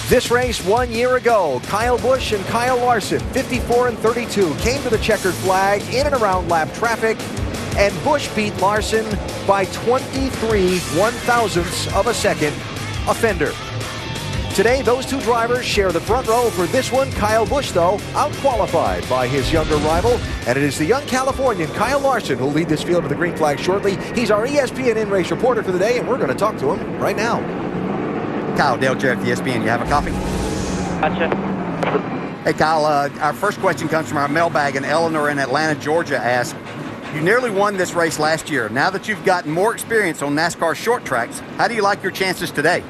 This race 1 year ago, Kyle Busch and Kyle Larson, 54 and 32, came to the checkered flag in and around lap traffic, and Busch beat Larson by 23 one-thousandths of a second, a fender. Today, those two drivers share the front row for this one. Kyle Busch, though, out-qualified by his younger rival, and it is the young Californian, Kyle Larson, who will lead this field to the green flag shortly. He's our ESPN in-race reporter for the day, and we're going to talk to him right now. Kyle, Dale Jarrett, ESPN. You have a copy? Gotcha. Hey, Kyle, our first question comes from our mailbag, and Eleanor in Atlanta, Georgia asks, you nearly won this race last year. Now that you've gotten more experience on NASCAR short tracks, how do you like your chances today?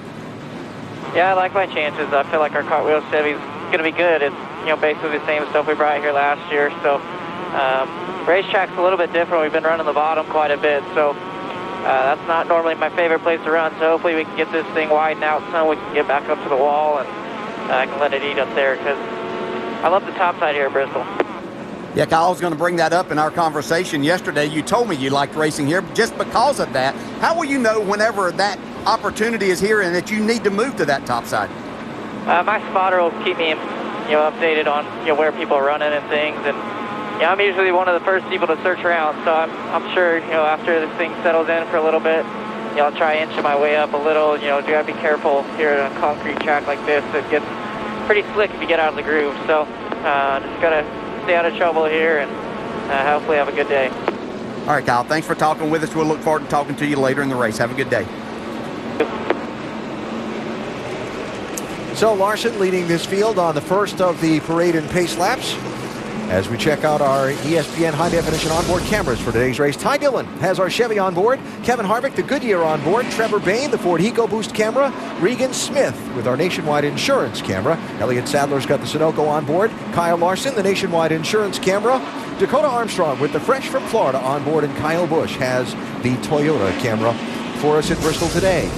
Yeah, I like my chances. I feel like our cartwheel Chevy's going to be good. It's, basically the same stuff we brought here last year. So, racetrack's a little bit different. We've been running the bottom quite a bit. So, that's not normally my favorite place to run. So hopefully we can get this thing widened out so we can get back up to the wall and I can let it eat up there because I love the top side here at Bristol. Yeah, Kyle, I was going to bring that up in our conversation yesterday. You told me you liked racing here just because of that. How will you know whenever that opportunity is here and that you need to move to that top side? My spotter will keep me, updated on where people are running and things, and I'm usually one of the first people to search around. So I'm sure after this thing settles in for a little bit, I'll try inching my way up a little. Do gotta be careful here on a concrete track like this. It gets pretty slick if you get out of the groove. So just gotta stay out of trouble here and hopefully have a good day. All right, Kyle, thanks for talking with us. We'll look forward to talking to you later in the race. Have a good day. So Larson leading this field on the first of the parade and pace laps. As we check out our ESPN high-definition onboard cameras for today's race, Ty Dillon has our Chevy on board, Kevin Harvick, the Goodyear on board, Trevor Bayne, the Ford EcoBoost camera, Regan Smith with our Nationwide Insurance camera, Elliott Sadler's got the Sunoco on board, Kyle Larson, the Nationwide Insurance camera, Dakota Armstrong with the Fresh from Florida on board, and Kyle Busch has the Toyota camera for us in Bristol today.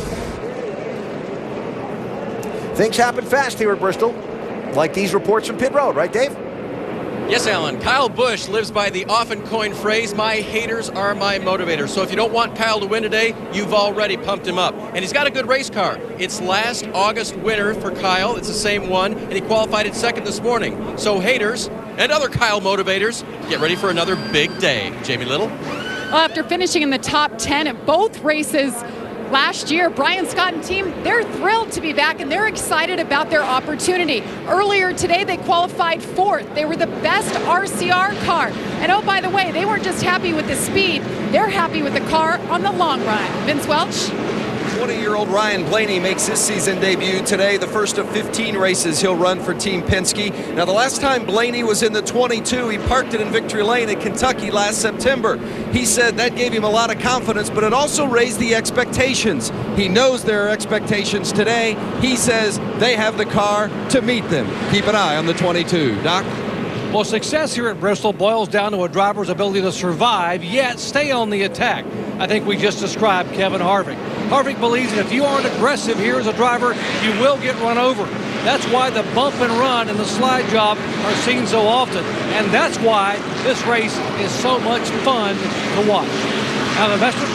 Things happen fast here at Bristol, like these reports from pit road, right, Dave? Yes, Alan. Kyle Busch lives by the often coined phrase, my haters are my motivators. So if you don't want Kyle to win today, you've already pumped him up. And he's got a good race car. It's last August winner for Kyle. It's the same one, and he qualified in second this morning. So haters and other Kyle motivators, get ready for another big day. Jamie Little? Well, after finishing in the top 10 at both races last year, Brian Scott and team, they're thrilled to be back and they're excited about their opportunity. Earlier today, they qualified fourth. They were the best RCR car. And oh, by the way, they weren't just happy with the speed, they're happy with the car on the long run. Vince Welch? 20-year-old Ryan Blaney makes his season debut today, the first of 15 races he'll run for Team Penske. Now, the last time Blaney was in the 22, he parked it in Victory Lane in Kentucky last September. He said that gave him a lot of confidence, but it also raised the expectations. He knows there are expectations today. He says they have the car to meet them. Keep an eye on the 22. Doc? Well, success here at Bristol boils down to a driver's ability to survive, yet stay on the attack. I think we just described Kevin Harvick. Harvick believes that if you aren't aggressive here as a driver, you will get run over. That's why the bump and run and the slide job are seen so often. And that's why this race is so much fun to watch. Now, Investor.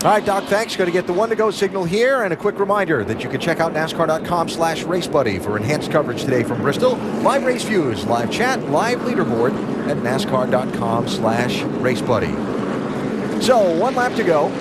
All right, Doc, thanks. Going to get the one-to-go signal here, and a quick reminder that you can check out NASCAR.com/RaceBuddy for enhanced coverage today from Bristol. Live race views, live chat, live leaderboard at NASCAR.com/RaceBuddy. So, one lap to go,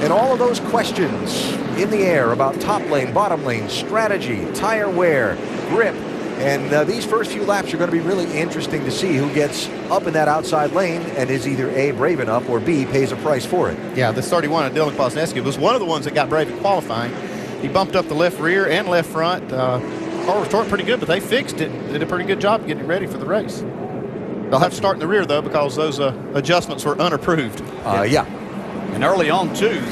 and all of those questions in the air about top lane, bottom lane, strategy, tire wear, grip, and these first few laps are going to be really interesting to see who gets up in that outside lane and is either A, brave enough, or B, pays a price for it. Yeah, this 31 of Dylan Kwasniewski was one of the ones that got brave at qualifying. He bumped up the left rear and left front. Car was torqued pretty good, but they fixed it. Did a pretty good job getting it ready for the race. They'll have to start in the rear, though, because those adjustments were unapproved. Yeah. And early on, too,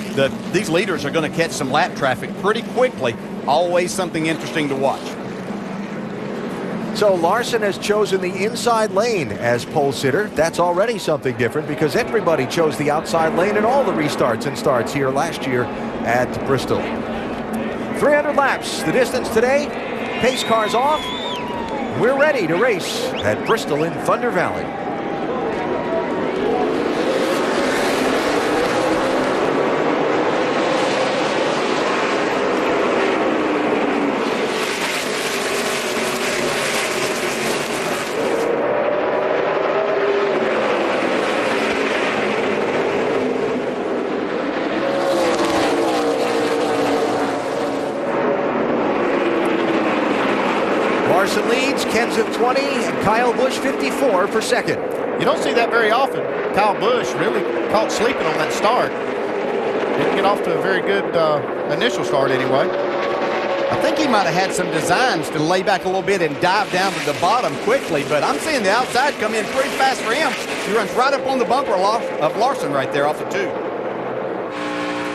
these leaders are going to catch some lap traffic pretty quickly. Always something interesting to watch. So Larson has chosen the inside lane as pole sitter. That's already something different because everybody chose the outside lane in all the restarts and starts here last year at Bristol. 300 laps, the distance today. Pace cars off. We're ready to race at Bristol in Thunder Valley. Kenseth 20 and Kyle Busch 54 for second. You don't see that very often. Kyle Busch really caught sleeping on that start. Didn't get off to a very good initial start anyway. I think he might have had some designs to lay back a little bit and dive down to the bottom quickly, but I'm seeing the outside come in pretty fast for him. He runs right up on the bumper of Larson right there off the 2.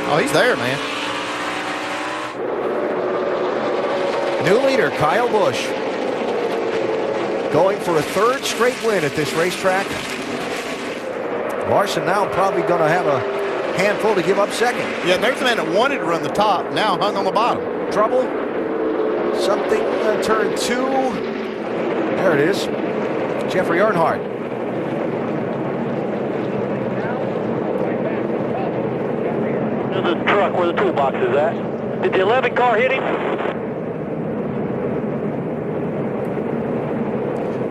Oh, he's there, man. New leader, Kyle Busch. Going for a 3rd straight win at this racetrack. Larson now probably going to have a handful to give up second. Yeah, there's a man that wanted to run the top, now hung on the bottom. Trouble. Something, turn 2. There it is. Jeffrey Earnhardt. There's the truck where the toolbox is at. Did the 11 car hit him?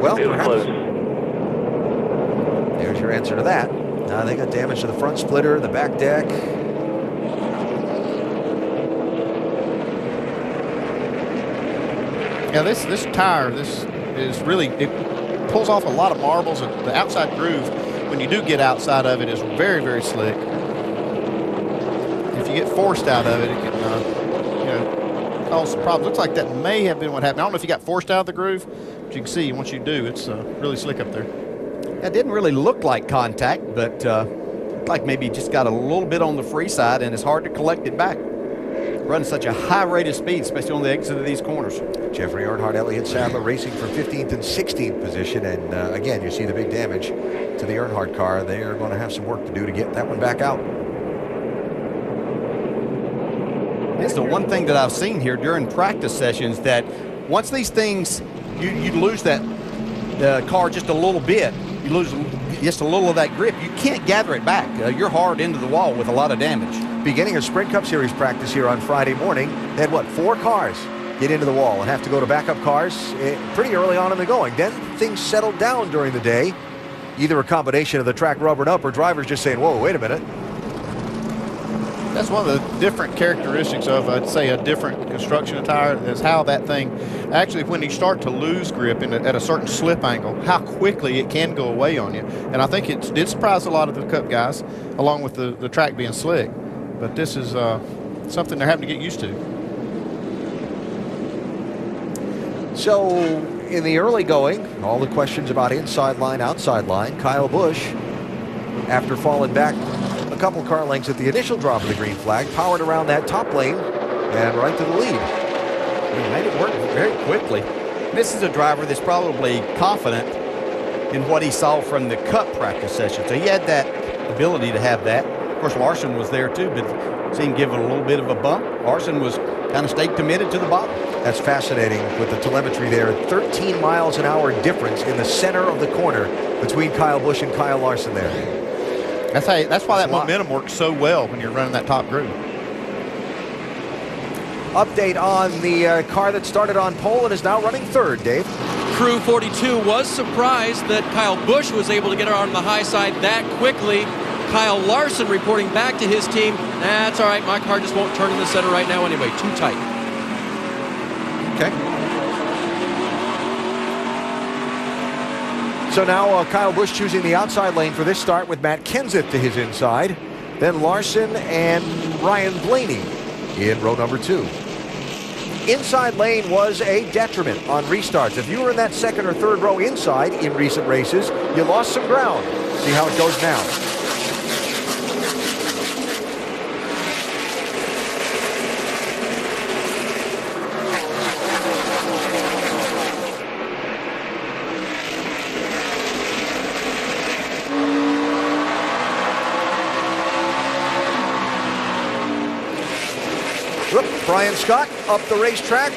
Well, It was perhaps. close. There's your answer to that. They got damage to the front splitter, the back deck. Yeah, this tire, this is really, it pulls off a lot of marbles. And the outside groove, when you do get outside of it, is very, very slick. If you get forced out of it, it can, cause some problems. Looks like that may have been what happened. I don't know if you got forced out of the groove, but you can see once you do, it's really slick up there. That didn't really look like contact, but looked like maybe just got a little bit on the free side, and it's hard to collect it back. Running such a high rate of speed, especially on the exit of these corners. Jeffrey Earnhardt, Elliott Sadler racing for 15th and 16th position. And again, you see the big damage to the Earnhardt car. They are going to have some work to do to get that one back out. It's the one thing that I've seen here during practice sessions, that once these things, you lose that car just a little bit, you lose just a little of that grip, you can't gather it back. You're hard into the wall with a lot of damage. Beginning of Sprint Cup Series practice here on Friday morning, they had, 4 cars get into the wall and have to go to backup cars pretty early on in the going. Then things settled down during the day. Either a combination of the track rubbering up or drivers just saying, whoa, wait a minute. That's one of the different characteristics of, I'd say, a different construction of tire, is how that thing, actually when you start to lose grip at a certain slip angle, how quickly it can go away on you. And I think it did surprise a lot of the Cup guys, along with the track being slick. But this is something they're having to get used to. So in the early going, all the questions about inside line, outside line, Kyle Busch, after falling back a couple car lengths at the initial drop of the green flag, powered around that top lane and right to the lead. He made it work very quickly. This is a driver that's probably confident in what he saw from the Cup practice session. So he had that ability to have that. Of course, Larson was there too, but seemed give it a little bit of a bump. Larson was kind of stayed committed to the bottom. That's fascinating with the telemetry there. 13 miles an hour difference in the center of the corner between Kyle Busch and Kyle Larson there. That's why that momentum works so well when you're running that top groove. Update on the car that started on pole and is now running 3rd, Dave. Crew 42 was surprised that Kyle Busch was able to get on the high side that quickly. Kyle Larson reporting back to his team, that's all right, my car just won't turn in the center right now anyway, too tight. Okay. So now Kyle Busch choosing the outside lane for this start with Matt Kenseth to his inside. Then Larson and Ryan Blaney in row number 2. Inside lane was a detriment on restarts. If you were in that 2nd or 3rd row inside in recent races, you lost some ground. See how it goes now. Brian Scott up the racetrack.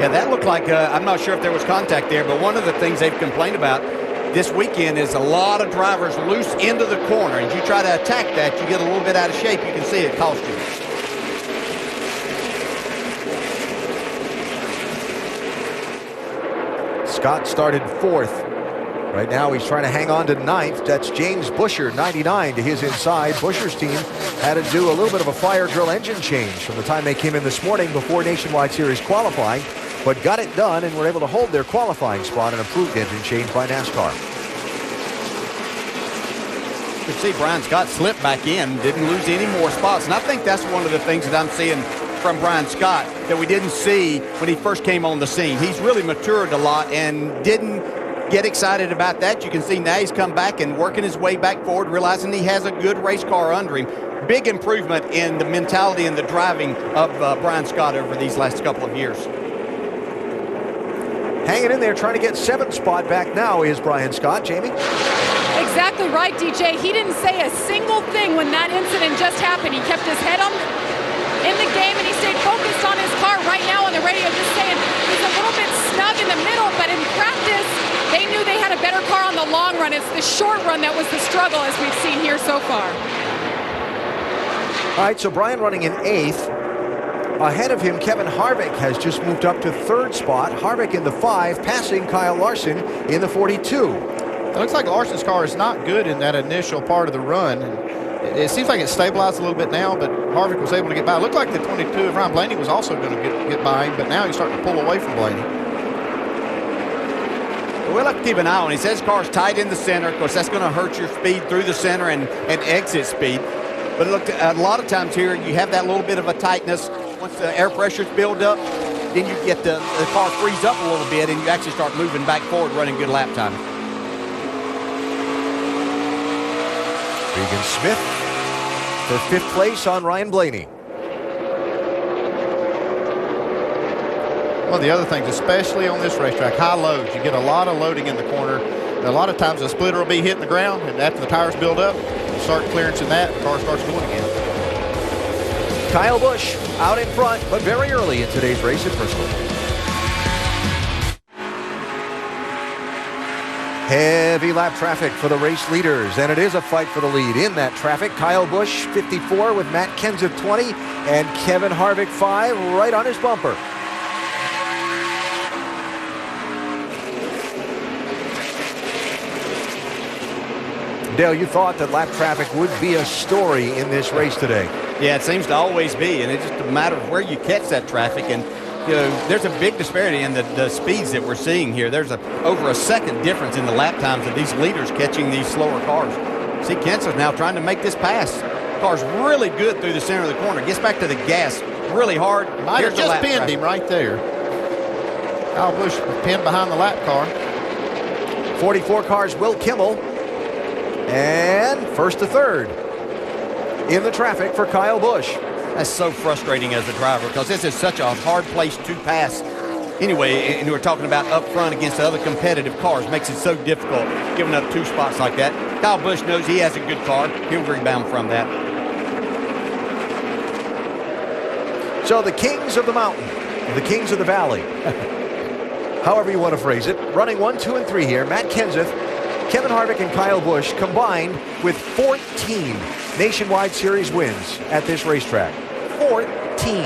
Yeah, that looked like, I'm not sure if there was contact there, but one of the things they've complained about this weekend is a lot of drivers loose into the corner. And you try to attack that, you get a little bit out of shape, you can see it cost you. Scott started 4th. Right now he's trying to hang on to 9th. That's James Buscher, 99 to his inside. Buscher's team had to do a little bit of a fire drill engine change from the time they came in this morning before Nationwide Series qualifying. but got it done and were able to hold their qualifying spot, an approved engine change by NASCAR. You can see Brian Scott slipped back in, didn't lose any more spots. And I think that's one of the things that I'm seeing from Brian Scott that we didn't see when he first came on the scene. He's really matured a lot and didn't get excited about that. You can see now he's come back and working his way back forward, realizing he has a good race car under him. Big improvement in the mentality and the driving of Brian Scott over these last couple of years. Hanging in there, trying to get 7th spot back now is Brian Scott. Jamie? Exactly right, DJ. He didn't say a single thing when that incident just happened. He kept his head in the game, and he stayed focused on his car. Right now on the radio, just saying he's a little bit snug in the middle, but in practice, they knew they had a better car on the long run. It's the short run that was the struggle, as we've seen here so far. All right, so Brian running in 8th. Ahead of him, Kevin Harvick has just moved up to 3rd spot. Harvick in the 5, passing Kyle Larson in the 42. It looks like Larson's car is not good in that initial part of the run. And it seems like it's stabilized a little bit now, but Harvick was able to get by. It looked like the 22 of Ryan Blaney was also going to get by him, but now he's starting to pull away from Blaney. We'll have to keep an eye on. He says car's tight in the center. Of course, that's going to hurt your speed through the center and exit speed. But look, a lot of times here, you have that little bit of a tightness. Once the air pressure's build up, then you get the car freeze up a little bit, and you actually start moving back forward, running good lap time. Regan Smith for 5th place on Ryan Blaney. One of the other things, especially on this racetrack, high loads, you get a lot of loading in the corner. And a lot of times the splitter will be hitting the ground, and after the tires build up, you start clearancing that, the car starts going again. Kyle Busch out in front, but very early in today's race at Bristol. Heavy lap traffic for the race leaders, and it is a fight for the lead in that traffic. Kyle Busch, 54, with Matt Kenseth, 20, and Kevin Harvick, 5, right on his bumper. Dale, you thought that lap traffic would be a story in this race today. Yeah, it seems to always be, and it's just a matter of where you catch that traffic. And you know, there's a big disparity in the speeds that we're seeing here. There's over a second difference in the lap times of these leaders catching these slower cars. See, Kenseth now trying to make this pass. Car's really good through the center of the corner. Gets back to the gas really hard. Might have just pinned him right there. Kyle Busch was pinned behind the lap car. 44 cars, Will Kimmel. And 1st to 3rd in the traffic for Kyle Busch. That's so frustrating as a driver because this is such a hard place to pass. Anyway, and we're talking about up front against the other competitive cars. Makes it so difficult giving up 2 spots like that. Kyle Busch knows he has a good car. He'll rebound from that. So the kings of the mountain, the kings of the valley, however you want to phrase it, running 1, 2, and 3 here. Matt Kenseth, Kevin Harvick, and Kyle Busch combined with 14 Nationwide Series wins at this racetrack. 14.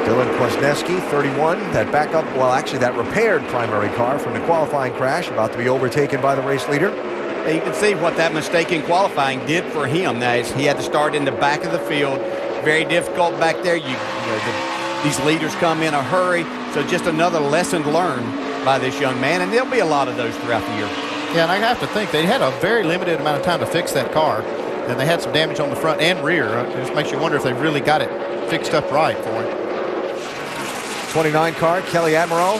Dylan Kwasniewski, 31. That backup, well, actually that repaired primary car from the qualifying crash, about to be overtaken by the race leader. And you can see what that mistake in qualifying did for him. Now, he had to start in the back of the field. Very difficult back there. These leaders come in a hurry. So just another lesson learned by this young man. And there'll be a lot of those throughout the year. Yeah, and I have to think they had a very limited amount of time to fix that car. And they had some damage on the front and rear. It just makes you wonder if they really got it fixed up right for him. 29 car, Kelly Admiral,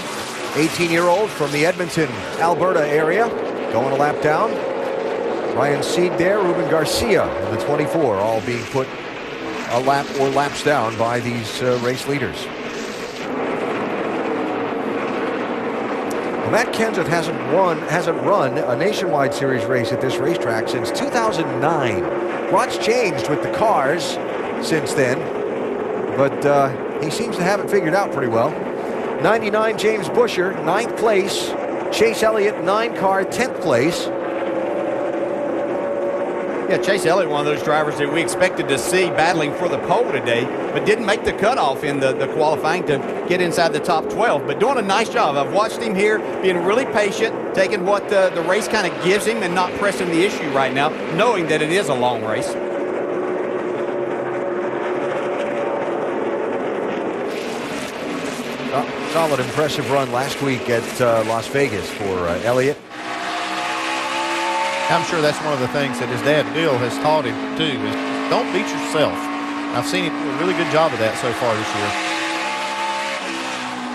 18-year-old from the Edmonton, Alberta area, going a lap down. Ryan Seed there, Ruben Garcia in the 24, all being put a lap or laps down by these race leaders. Well, Matt Kenseth hasn't run a Nationwide Series race at this racetrack since 2009. Lots changed with the cars since then, but he seems to have it figured out pretty well. 99 James Busher, 9th place. Chase Elliott, 9 car, 10th place. Yeah, Chase Elliott, one of those drivers that we expected to see battling for the pole today, but didn't make the cutoff in the qualifying to get inside the top 12, but doing a nice job. I've watched him here being really patient, taking what the race kind of gives him and not pressing the issue right now, knowing that it is a long race. Solid, impressive run last week at Las Vegas for Elliott. I'm sure that's one of the things that his dad, Bill, has taught him, too, is don't beat yourself. I've seen him do a really good job of that so far this year.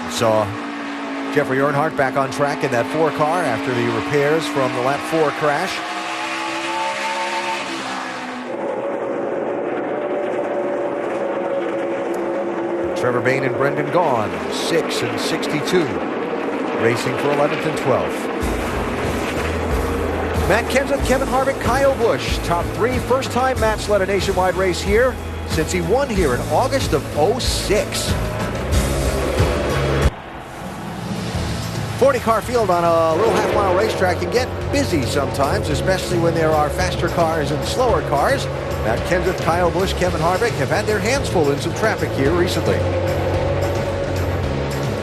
Saw Jeffrey Earnhardt back on track in that 4 car after the repairs from the lap 4 crash. Trevor Bayne and Brendan Gaughan, 6 and 62, racing for 11th and 12th. Matt Kenseth, Kevin Harvick, Kyle Busch, top 3. First time Matt's led a nationwide race here since he won here in August of '06. 40-car field on a little half-mile racetrack can get busy sometimes, especially when there are faster cars and slower cars. Matt Kenseth, Kyle Busch, Kevin Harvick have had their hands full in some traffic here recently.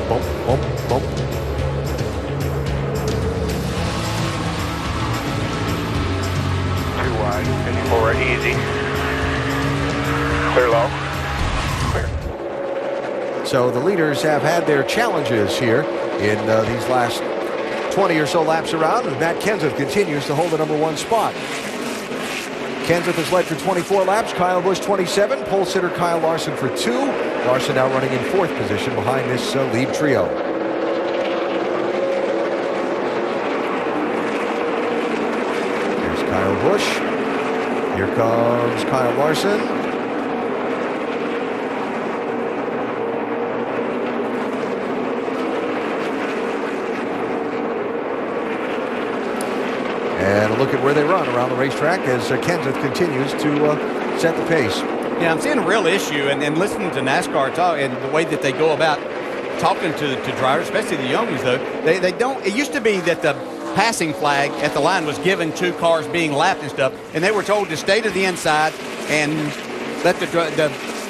Bump, bump, bump. Too wide. 54 easy. Clear low. Clear. So the leaders have had their challenges here in these last 20 or so laps around, and Matt Kenseth continues to hold the #1 spot. Kenseth has led for 24 laps, Kyle Busch 27, pole sitter Kyle Larson for 2. Larson now running in 4th position behind this lead trio. Here's Kyle Busch. Here comes Kyle Larson. And a look at where they run around the racetrack as Kenseth continues to set the pace. Yeah, I'm seeing a real issue, and listening to NASCAR talk and the way that they go about talking to drivers, especially the youngies, though, they don't. It used to be that the passing flag at the line was given to cars being lapped and stuff, and they were told to stay to the inside and let the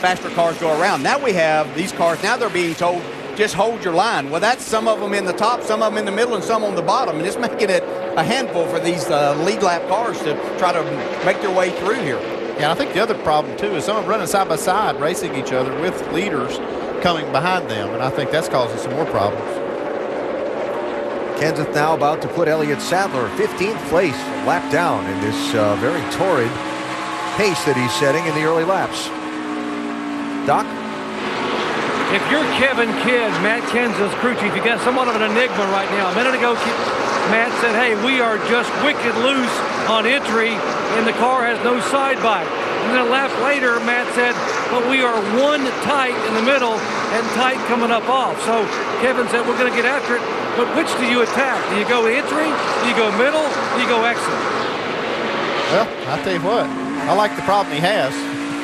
faster cars go around. Now we have these cars. Now they're being told, just hold your line. Well, that's some of them in the top, some of them in the middle, and some on the bottom, and it's making it a handful for these lead lap cars to try to make their way through here. Yeah, I think the other problem, too, is some of them running side by side, racing each other with leaders coming behind them, and I think that's causing some more problems. Kenseth now about to put Elliott Sadler 15th place, lap down in this very torrid pace that he's setting in the early laps. Doc? If you're Kevin Kidd, Matt Kenseth's crew chief, you got somewhat of an enigma right now. A minute ago, Matt said, hey, we are just wicked loose on entry, and the car has no side bite. And then a lap later, Matt said, but we are one tight in the middle and tight coming up off. So Kevin said, we're going to get after it, but which do you attack? Do you go entry? Do you go middle? Do you go exit? Well, I'll tell you what, I like the problem he has.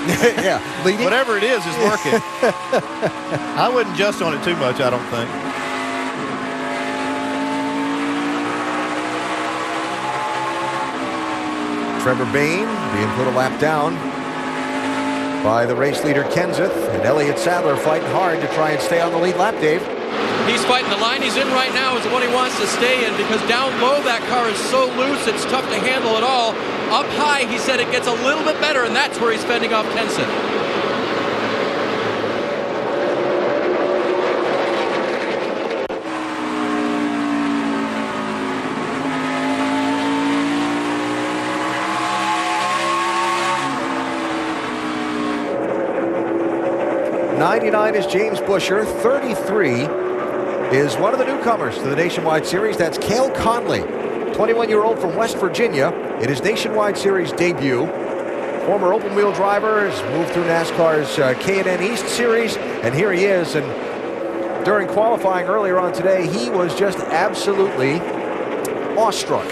Yeah, leading. Whatever it is working. I wouldn't just on it too much, I don't think. Trevor Bayne being put a lap down by the race leader Kenseth, and Elliott Sadler fighting hard to try and stay on the lead lap, Dave. He's fighting. The line he's in right now is the one he wants to stay in, because down low that car is so loose it's tough to handle it all. Up high, he said it gets a little bit better, and that's where he's fending off Kenseth. '99 is James Buescher. 33 is one of the newcomers to the Nationwide Series. That's Cale Conley, 21-year-old from West Virginia. It is Nationwide Series debut. Former open-wheel driver, has moved through NASCAR's K&N East Series, and here he is. And during qualifying earlier on today, he was just absolutely awestruck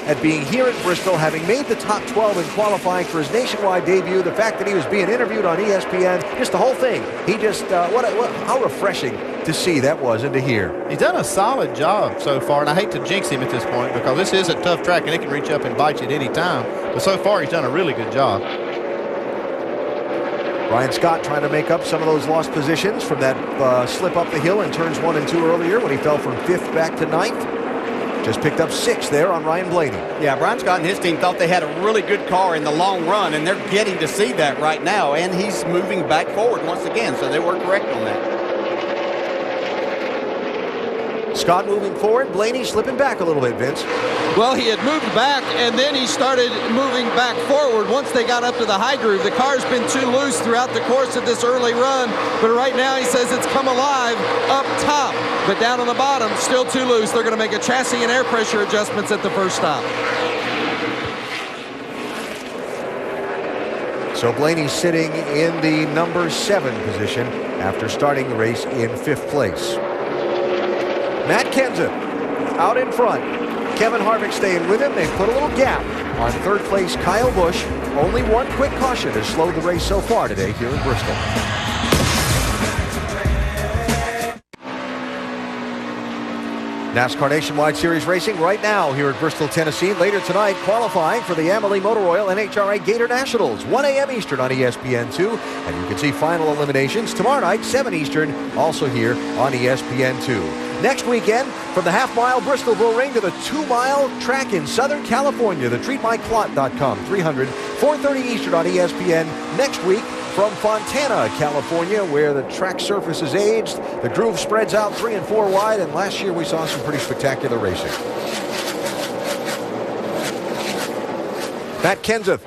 at being here at Bristol, having made the top 12 in qualifying for his nationwide debut. The fact that he was being interviewed on ESPN, just the whole thing. He just, how refreshing to see that was and to hear. He's done a solid job so far, and I hate to jinx him at this point because this is a tough track and it can reach up and bite you at any time. But so far, he's done a really good job. Brian Scott trying to make up some of those lost positions from that slip up the hill in turns 1 and 2 earlier when he fell from 5th back to 9th. Just picked up 6th there on Ryan Blaney. Yeah, Brian Scott and his team thought they had a really good car in the long run, and they're getting to see that right now, and he's moving back forward once again, so they were correct on that. Scott moving forward, Blaney slipping back a little bit, Vince. Well, he had moved back, and then he started moving back forward once they got up to the high groove. The car's been too loose throughout the course of this early run, but right now he says it's come alive up top, but down on the bottom, still too loose. They're going to make a chassis and air pressure adjustments at the first stop. So Blaney's sitting in the number 7 position after starting the race in 5th place. Matt Kenseth out in front. Kevin Harvick staying with him. They've put a little gap on 3rd place Kyle Busch. Only one quick caution has slowed the race so far today here in Bristol. NASCAR Nationwide Series racing right now here at Bristol, Tennessee. Later tonight, qualifying for the Amalie Motor Oil NHRA Gator Nationals, 1 a.m. Eastern on ESPN2. And you can see final eliminations tomorrow night, 7 Eastern, also here on ESPN2. Next weekend, from the half-mile Bristol Bull Ring to the 2-mile track in Southern California, the treatmyclot.com, 300, 4:30 Eastern on ESPN. Next week, from Fontana, California, where the track surface is aged, the groove spreads out 3 and 4 wide, and last year we saw some pretty spectacular racing. Matt Kenseth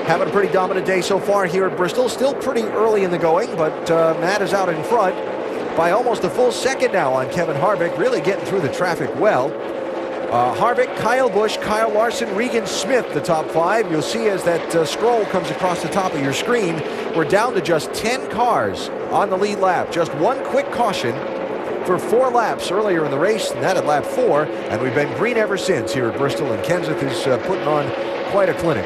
having a pretty dominant day so far here at Bristol. Still pretty early in the going, but Matt is out in front by almost a full second now on Kevin Harvick, really getting through the traffic well. Harvick, Kyle Busch, Kyle Larson, Regan Smith, the top 5. You'll see as that scroll comes across the top of your screen, we're down to just 10 cars on the lead lap. Just one quick caution for 4 laps earlier in the race, and that at lap 4, and we've been green ever since here at Bristol, and Kenseth is putting on quite a clinic.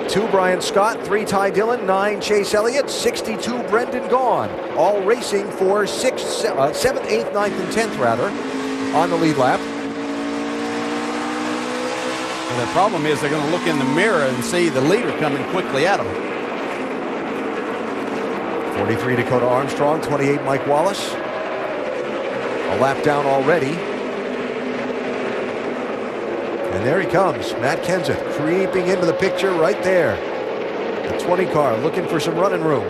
2 Brian Scott, 3 Ty Dillon, 9 Chase Elliott, 62 Brendan Gaughan, all racing for 6th, 7th, 8th, 9th, and 10th rather on the lead lap. And the problem is they're going to look in the mirror and see the leader coming quickly at them. 43 Dakota Armstrong, 28 Mike Wallace. A lap down already. And there he comes, Matt Kenseth, creeping into the picture right there. The 20 car looking for some running room.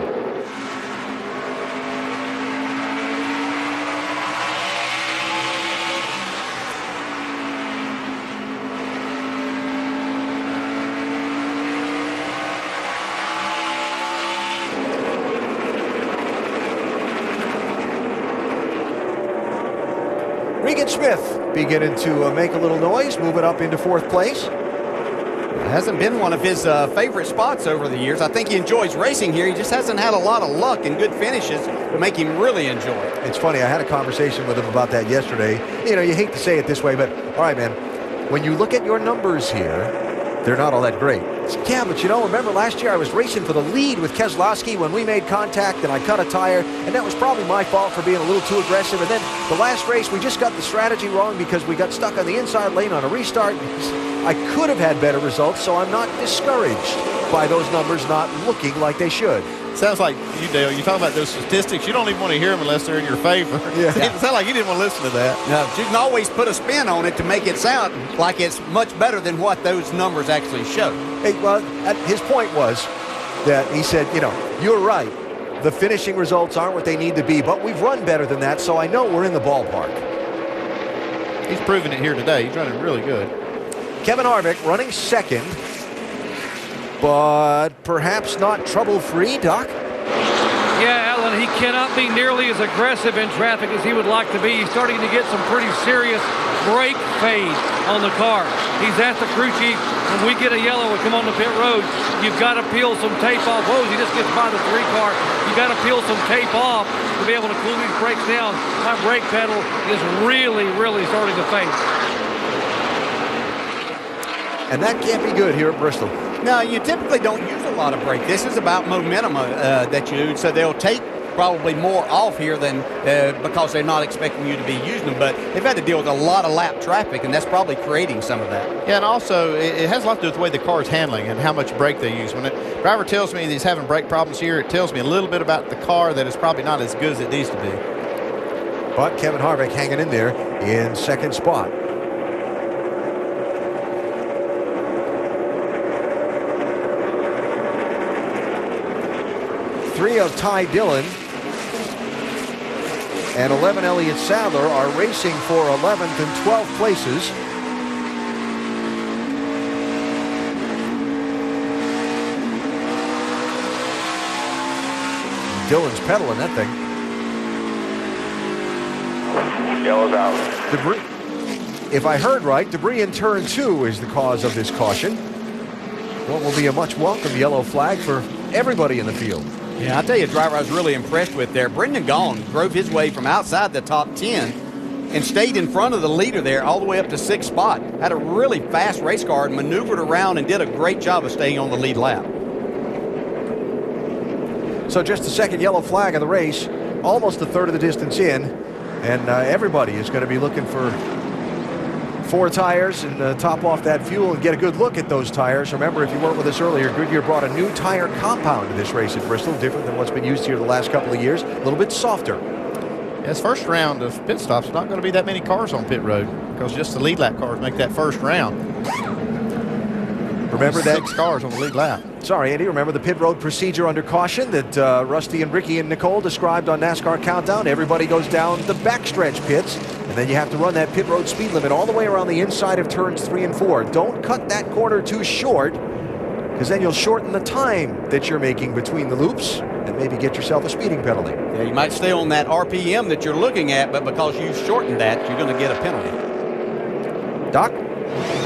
Regan Smith beginning to make a little noise, moving up into 4th place. It hasn't been one of his favorite spots over the years. I think he enjoys racing here. He just hasn't had a lot of luck and good finishes to make him really enjoy it. It's funny, I had a conversation with him about that yesterday. You know, you hate to say it this way, but all right, man, when you look at your numbers here, they're not all that great. Yeah, but you know, remember last year I was racing for the lead with Keselowski when we made contact and I cut a tire, and that was probably my fault for being a little too aggressive. And then the last race, we just got the strategy wrong because we got stuck on the inside lane on a restart. I could have had better results, so I'm not discouraged by those numbers not looking like they should. Sounds like you, Dale. You talk about those statistics. You don't even want to hear them unless they're in your favor. Yeah. It sounds like you didn't want to listen to that. No, you can always put a spin on it to make it sound like it's much better than what those numbers actually show. Hey, well, his point was that he said, you know, you're right. The finishing results aren't what they need to be, but we've run better than that, so I know we're in the ballpark. He's proving it here today. He's running really good. Kevin Harvick running 2nd, but perhaps not trouble-free, Doc? Yeah, Alan, he cannot be nearly as aggressive in traffic as he would like to be. He's starting to get some pretty serious brake fade on the car. He's asked the crew chief, when we get a yellow and come on the pit road, you've got to peel some tape off. Whoa, he just gets by the 3 car. You've got to peel some tape off to be able to cool these brakes down. My brake pedal is really, really starting to fade. And that can't be good here at Bristol. No, you typically don't use a lot of brake. This is about momentum that you do. So they'll take probably more off here than because they're not expecting you to be using them. But they've had to deal with a lot of lap traffic, and that's probably creating some of that. Yeah, and also it has a lot to do with the way the car is handling and how much brake they use. When the driver tells me that he's having brake problems here, it tells me a little bit about the car that is probably not as good as it needs to be. But Kevin Harvick hanging in there in second spot. Three of Ty Dillon and 11 Elliott Sadler are racing for 11th and 12th places. Dillon's pedaling that thing. Yellow's out. Debris. If I heard right, debris in turn 2 is the cause of this caution. What will be a much welcome yellow flag for everybody in the field. Yeah, I'll tell you a driver I was really impressed with there. Brendan Gaughan drove his way from outside the top 10 and stayed in front of the leader there all the way up to 6th spot. Had a really fast race car and maneuvered around and did a great job of staying on the lead lap. So just the second yellow flag of the race, almost a third of the distance in, and everybody is going to be looking for 4 tires and top off that fuel and get a good look at those tires. Remember, if you weren't with us earlier, Goodyear brought a new tire compound to this race at Bristol, different than what's been used here the last couple of years, a little bit softer. This first round of pit stops, not going to be that many cars on pit road because just the lead lap cars make that first round. Remember that 6 cars on the lead lap. Sorry, Andy. Remember the pit road procedure under caution that Rusty and Ricky and Nicole described on NASCAR Countdown? Everybody goes down the backstretch pits, and then you have to run that pit road speed limit all the way around the inside of turns 3 and 4. Don't cut that corner too short, because then you'll shorten the time that you're making between the loops and maybe get yourself a speeding penalty. Yeah, you might stay on that RPM that you're looking at, but because you shortened that, you're going to get a penalty. Doc?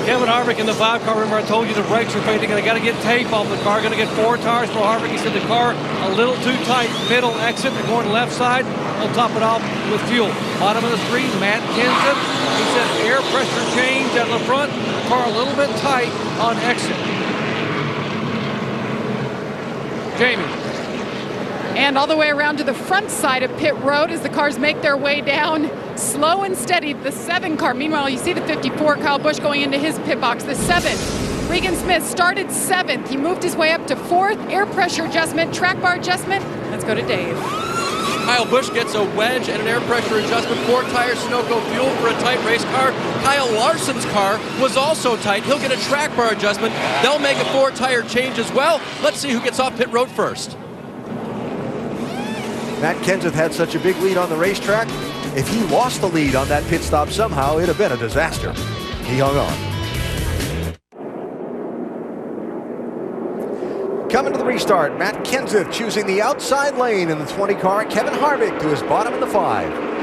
Kevin Harvick in the 5 car. Remember, I told you the brakes are fading, and I got to get tape off the car. Going to get 4 tires for Harvick. He said the car a little too tight. Middle exit. They're going left side. He'll top it off with fuel. Bottom of the screen, Matt Kenseth. He said air pressure change at the front. Car a little bit tight on exit. Jamie. And all the way around to the front side of pit road as the cars make their way down slow and steady. The 7 car. Meanwhile, you see the 54, Kyle Busch, going into his pit box. The 7, Regan Smith, started 7th. He moved his way up to 4th. Air pressure adjustment, track bar adjustment. Let's go to Dave. Kyle Busch gets a wedge and an air pressure adjustment. 4 tires, Sunoco fuel for a tight race car. Kyle Larson's car was also tight. He'll get a track bar adjustment. They'll make a 4 tire change as well. Let's see who gets off pit road first. Matt Kenseth had such a big lead on the racetrack. If he lost the lead on that pit stop somehow, it'd have been a disaster. He hung on. Coming to the restart, Matt Kenseth choosing the outside lane in the 20 car. Kevin Harvick to his bottom in the 5.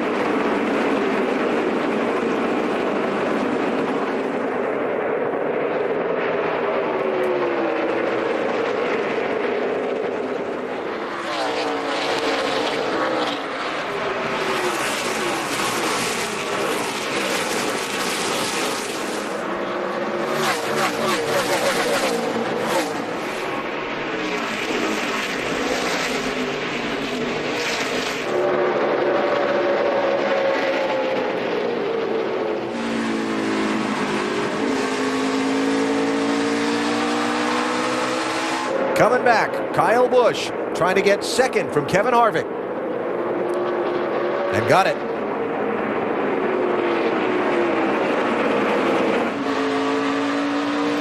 Coming back, Kyle Busch trying to get second from Kevin Harvick. And got it.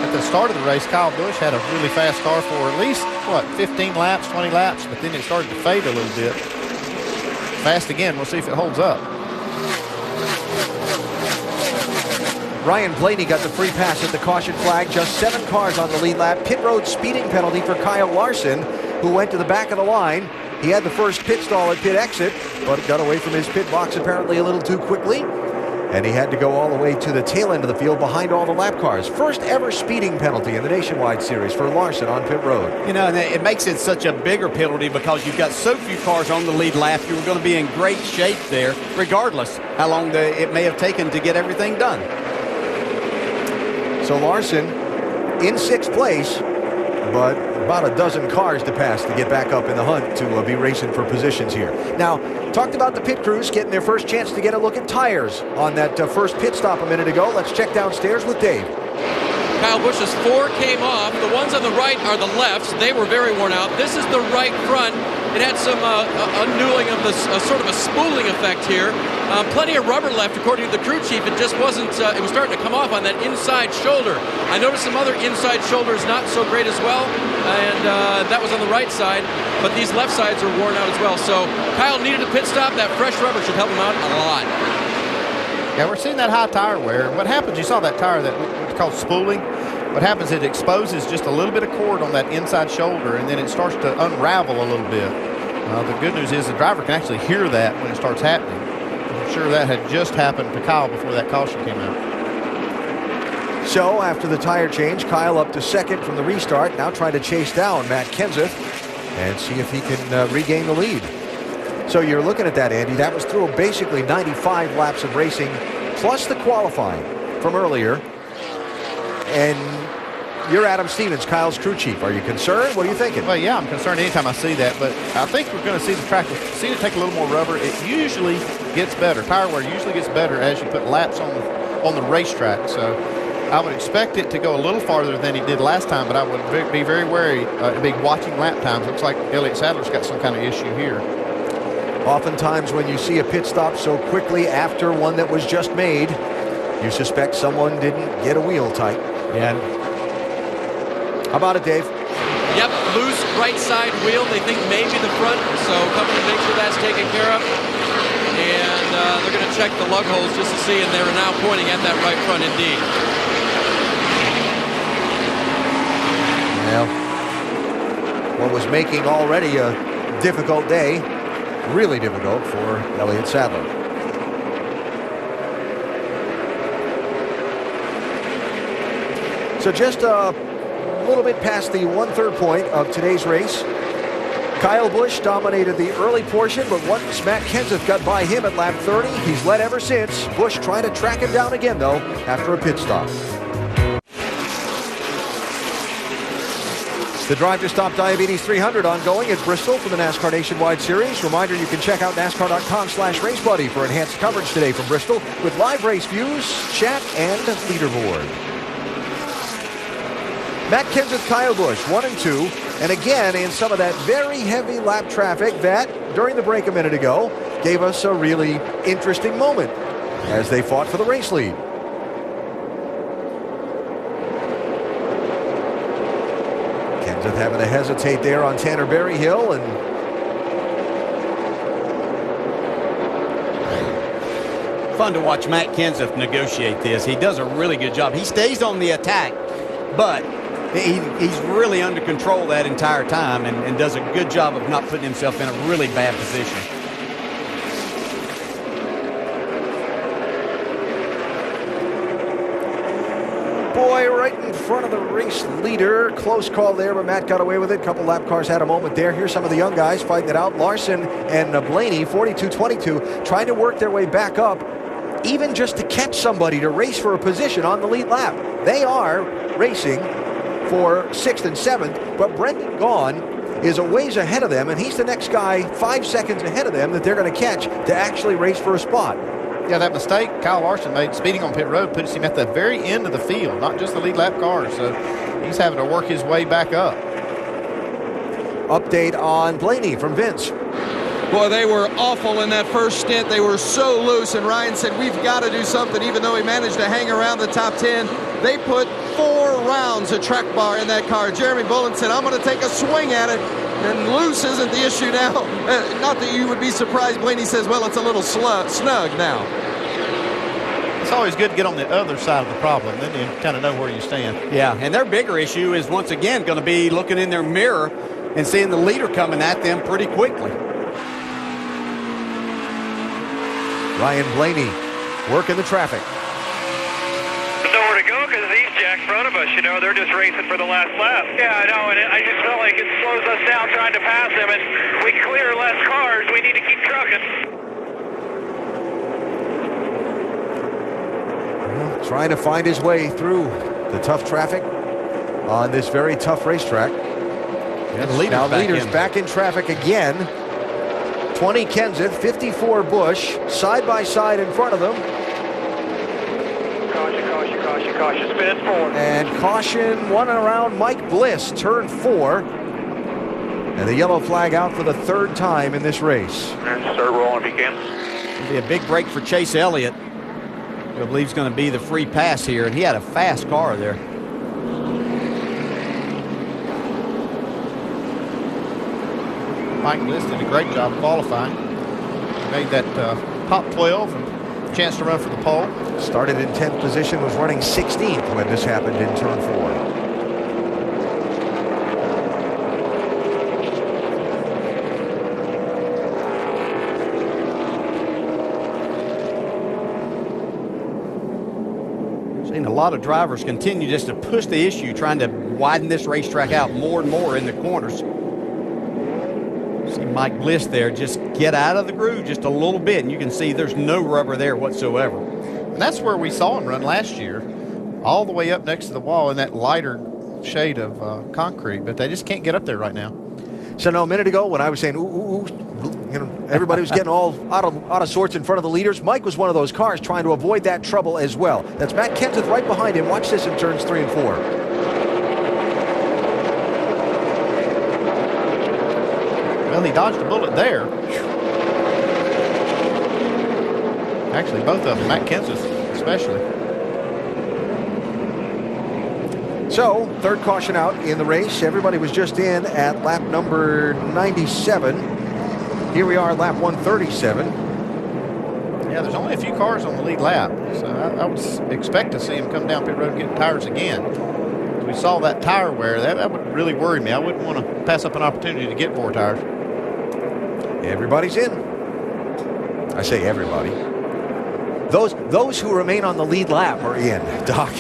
At the start of the race, Kyle Busch had a really fast car for at least, 15 laps, 20 laps, but then it started to fade a little bit. Fast again. We'll see if it holds up. Ryan Blaney got the free pass at the caution flag. Just 7 cars on the lead lap. Pit road speeding penalty for Kyle Larson, who went to the back of the line. He had the first pit stall at pit exit, but got away from his pit box apparently a little too quickly. And he had to go all the way to the tail end of the field behind all the lap cars. First ever speeding penalty in the Nationwide Series for Larson on pit road. You know, and it makes it such a bigger penalty because you've got so few cars on the lead lap. You were going to be in great shape there, regardless how long it may have taken to get everything done. So Larson in 6th place, but about a dozen cars to pass to get back up in the hunt to be racing for positions here. Now, talked about the pit crews getting their first chance to get a look at tires on that first pit stop a minute ago. Let's check downstairs with Dave. Kyle Busch's 4 came off. The ones on the right are the lefts. They were very worn out. This is the right front. It had some unnewing of this sort of a spooling effect here. Plenty of rubber left, according to the crew chief. It just wasn't, it was starting to come off on that inside shoulder. I noticed some other inside shoulders not so great as well, and that was on the right side, but these left sides are worn out as well. So Kyle needed a pit stop. That fresh rubber should help him out a lot. Yeah, we're seeing that high tire wear. What happens, you saw that tire that what's called spooling. What happens, it exposes just a little bit of cord on that inside shoulder, and then it starts to unravel a little bit. The good news is the driver can actually hear that when it starts happening. I'm sure that had just happened to Kyle before that caution came out. So after the tire change, Kyle up to second from the restart, now trying to chase down Matt Kenseth and see if he can regain the lead. So you're looking at that, Andy. That was through basically 95 laps of racing, plus the qualifying from earlier. And you're Adam Stevens, Kyle's crew chief. Are you concerned? What are you thinking? Well, yeah, I'm concerned anytime I see that, but I think we're going to see the track see it take a little more rubber. It usually gets better. Tire wear usually gets better as you put laps on the racetrack. So I would expect it to go a little farther than he did last time, but I would be very wary. Be watching lap times. Looks like Elliott Sadler's got some kind of issue here. Oftentimes when you see a pit stop so quickly after one that was just made, you suspect someone didn't get a wheel tight. Yeah. How about it, Dave? Yep, loose right side wheel. They think maybe the front, so company make sure that's taken care of. And they're going to check the lug holes just to see, and they're now pointing at that right front indeed. Well, what was making already a difficult day, really difficult for Elliott Sadler. So just a little bit past the 1/3 point of today's race. Kyle Busch dominated the early portion, but once Matt Kenseth got by him at lap 30, he's led ever since. Busch trying to track him down again, though, after a pit stop. The Drive to Stop Diabetes 300 ongoing at Bristol for the NASCAR Nationwide Series. Reminder, you can check out NASCAR.com/RaceBuddy for enhanced coverage today from Bristol with live race views, chat, and leaderboard. Matt Kenseth, Kyle Busch, 1 and 2. And again, in some of that very heavy lap traffic that, during the break a minute ago, gave us a really interesting moment as they fought for the race lead. Kenseth having to hesitate there on Tanner Berryhill, and fun to watch Matt Kenseth negotiate this. He does a really good job. He stays on the attack, but he's really under control that entire time and does a good job of not putting himself in a really bad position. Boy, right in front of the race leader. Close call there, but Matt got away with it. Couple lap cars had a moment there. Here's some of the young guys fighting it out. Larson and Blaney, 42-22, trying to work their way back up, even just to catch somebody to race for a position on the lead lap. They are racing for 6th and 7th, but Brendan Gaughan is a ways ahead of them, and he's the next guy 5 seconds ahead of them that they're going to catch to actually race for a spot. Yeah, that mistake Kyle Larson made speeding on pit road puts him at the very end of the field, not just the lead lap cars, so he's having to work his way back up. Update on Blaney from Vince. Boy, they were awful in that first stint. They were so loose, and Ryan said, we've got to do something. Even though he managed to hang around the top 10, they put 4 rounds of track bar in that car. Jeremy Bullen said, I'm going to take a swing at it, and loose isn't the issue now. Not that you would be surprised. Blaney says, well, it's a little snug now. It's always good to get on the other side of the problem. Then you kind of know where you stand. Yeah, and their bigger issue is once again going to be looking in their mirror and seeing the leader coming at them pretty quickly. Ryan Blaney working the traffic. There's nowhere to go because these jack in front of us, you know, they're just racing for the last lap. Yeah, I know, and I just felt like it slows us down trying to pass them, and we clear less cars. We need to keep trucking. Trying to find his way through the tough traffic. on this very tough racetrack. Now leaders back in traffic again. 20 Kenseth, 54 Busch, side by side in front of them. Caution, spin forward. And caution, one around Mike Bliss, turn 4. And the yellow flag out for the 3rd time in this race. Start rolling if you can. It'll be a big break for Chase Elliott, who I believe is going to be the free pass here, and he had a fast car there. Mike Bliss did a great job qualifying. Made that top 12 and chance to run for the pole. Started in 10th position, was running 16th when this happened in turn 4. Seen a lot of drivers continue just to push the issue, trying to widen this racetrack out more and more in the corners. See Mike Bliss there just get out of the groove just a little bit, and you can see there's no rubber there whatsoever. And that's where we saw him run last year, all the way up next to the wall in that lighter shade of concrete, but they just can't get up there right now. So now a minute ago when I was saying, ooh, you know, everybody was getting all out of sorts in front of the leaders, Mike was one of those cars trying to avoid that trouble as well. That's Matt Kenseth right behind him. Watch this in turns 3 and 4. Well, he dodged a bullet there. Actually, both of them, Matt Kenseth especially. So, 3rd caution out in the race. Everybody was just in at lap number 97. Here we are, lap 137. Yeah, there's only a few cars on the lead lap, so I would expect to see him come down pit road and get tires again. As we saw that tire wear, that would really worry me. I wouldn't want to pass up an opportunity to get 4 tires. Everybody's in. I say everybody. Those who remain on the lead lap are in, Doc.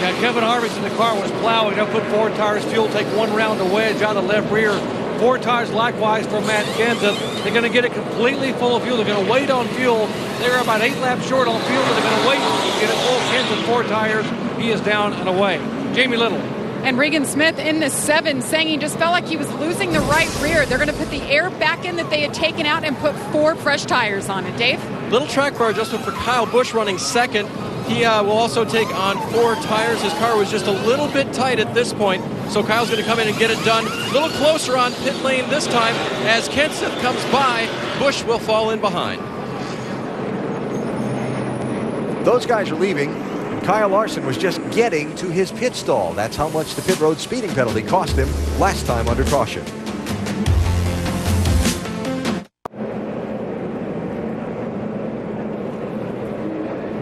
Yeah, Kevin Harvick's in the car was plowing. They'll put 4 tires fuel, take 1 round to wedge out of the left rear. 4 tires likewise for Matt Kenseth. They're going to get it completely full of fuel. They're going to wait on fuel. They're about 8 laps short on fuel, but they're going to wait to get it full. Kenseth 4 tires. He is down and away. Jamie Little. And Regan Smith in the 7, saying he just felt like he was losing the right rear. They're going to put the air back in that they had taken out and put 4 fresh tires on it. Dave? Little track bar adjustment for Kyle Busch running 2nd. He will also take on 4 tires. His car was just a little bit tight at this point, so Kyle's going to come in and get it done. A little closer on pit lane this time. As Kenseth comes by, Busch will fall in behind. Those guys are leaving. Kyle Larson was just getting to his pit stall. That's how much the pit road speeding penalty cost him last time under caution.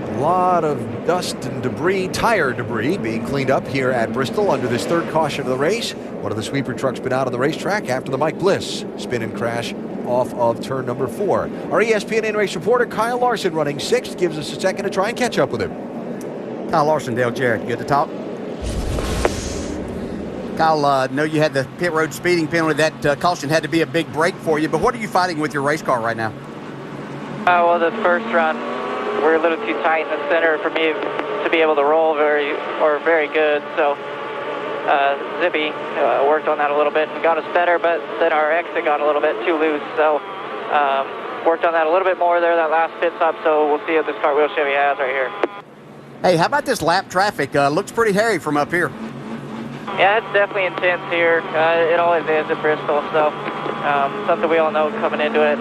A lot of dust and debris, tire debris, being cleaned up here at Bristol under this 3rd caution of the race. One of the sweeper trucks been out of the racetrack after the Mike Bliss spin and crash off of turn number 4. Our ESPN in-race reporter Kyle Larson running 6th gives us a second to try and catch up with him. Kyle Larson, Dale Jarrett, good to talk. Kyle, know you had the pit road speeding penalty. That caution had to be a big break for you, but what are you fighting with your race car right now? Well, the first run, we're a little too tight in the center for me to be able to roll very good. So Zippy worked on that a little bit and got us better, but then our exit got a little bit too loose. So worked on that a little bit more there, that last pit stop. So we'll see what this cartwheel Chevy has right here. Hey, how about this lap traffic? Looks pretty hairy from up here. Yeah, it's definitely intense here. It always is at Bristol, so something we all know coming into it,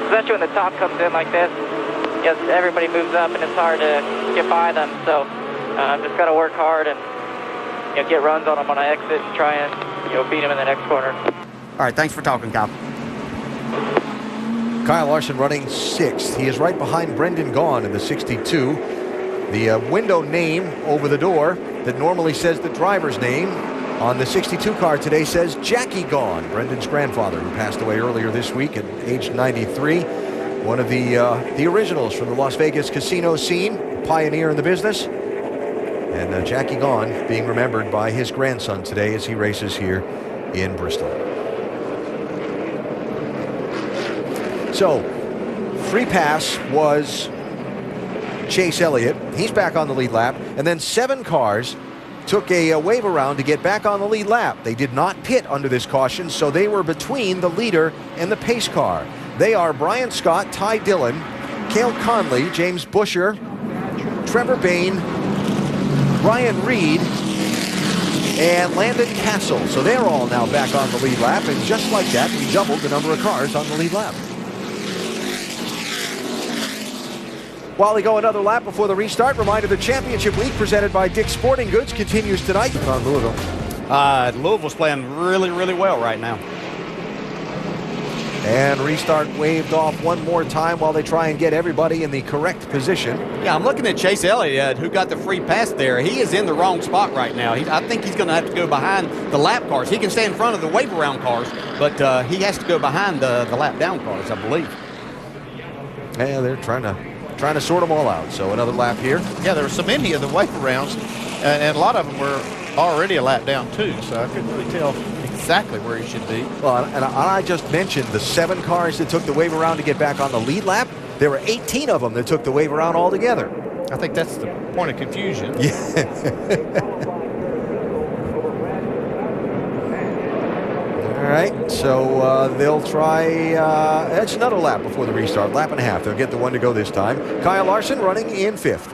especially when the top comes in like this. Yes, everybody moves up and it's hard to get by them, so just got to work hard and get runs on them on an exit and try and beat them in the next corner. All right, thanks for talking, Kyle. Kyle Larson running 6th. He is right behind Brendan Gaughan in the 62. The window name over the door that normally says the driver's name on the 62 car today says Jackie Gaughan, Brendan's grandfather, who passed away earlier this week at age 93. One of the originals from the Las Vegas casino scene, pioneer in the business. And Jackie Gaughan being remembered by his grandson today as he races here in Bristol. So, free pass was Chase Elliott. He's back on the lead lap. And then 7 cars took a wave around to get back on the lead lap. They did not pit under this caution, so they were between the leader and the pace car. They are Brian Scott, Ty Dillon, Cale Conley, James Buscher, Trevor Bain, Ryan Reed, and Landon Castle. So they're all now back on the lead lap, and just like that, we doubled the number of cars on the lead lap. While they go another lap before the restart, reminder the Championship Week presented by Dick's Sporting Goods continues tonight on Louisville. Louisville's playing really, really well right now. And restart waved off one more time while they try and get everybody in the correct position. Yeah, I'm looking at Chase Elliott, who got the free pass there. He is in the wrong spot right now. I think he's going to have to go behind the lap cars. He can stay in front of the wave around cars, but he has to go behind the lap down cars, I believe. Yeah, they're trying to sort them all out. So another lap here. Yeah, there were so many of the wave arounds, and a lot of them were already a lap down too, so I couldn't really tell exactly where he should be. Well, and I just mentioned the 7 cars that took the wave around to get back on the lead lap. There were 18 of them that took the wave around altogether. I think that's the point of confusion. Yeah. All right, so they'll try, that's another lap before the restart, lap and a half. They'll get the one to go this time. Kyle Larson running in 5th.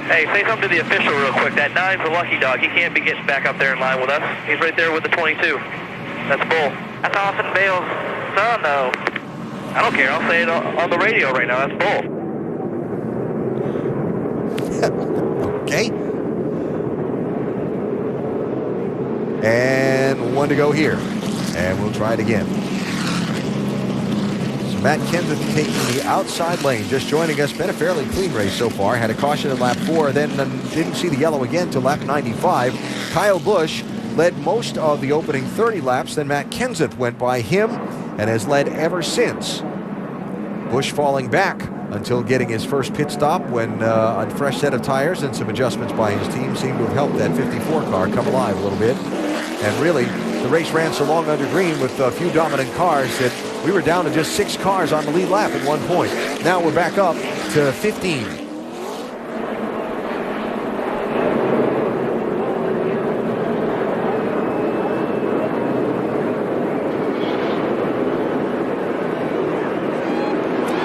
Hey, say something to the official real quick. That 9's a lucky dog. He can't be getting back up there in line with us. He's right there with the 22. That's Bull. That's Austin Bale's son, though. I don't care. I'll say it on the radio right now. That's Bull. Okay. And one to go here. And we'll try it again. So Matt Kenseth taking the outside lane, just joining us. Been a fairly clean race so far. Had a caution in lap 4, then didn't see the yellow again till lap 95. Kyle Busch led most of the opening 30 laps. Then Matt Kenseth went by him and has led ever since. Busch falling back until getting his first pit stop when a fresh set of tires and some adjustments by his team seemed to have helped that 54 car come alive a little bit. And really, the race ran so long under green with a few dominant cars that we were down to just 6 cars on the lead lap at one point. Now we're back up to 15.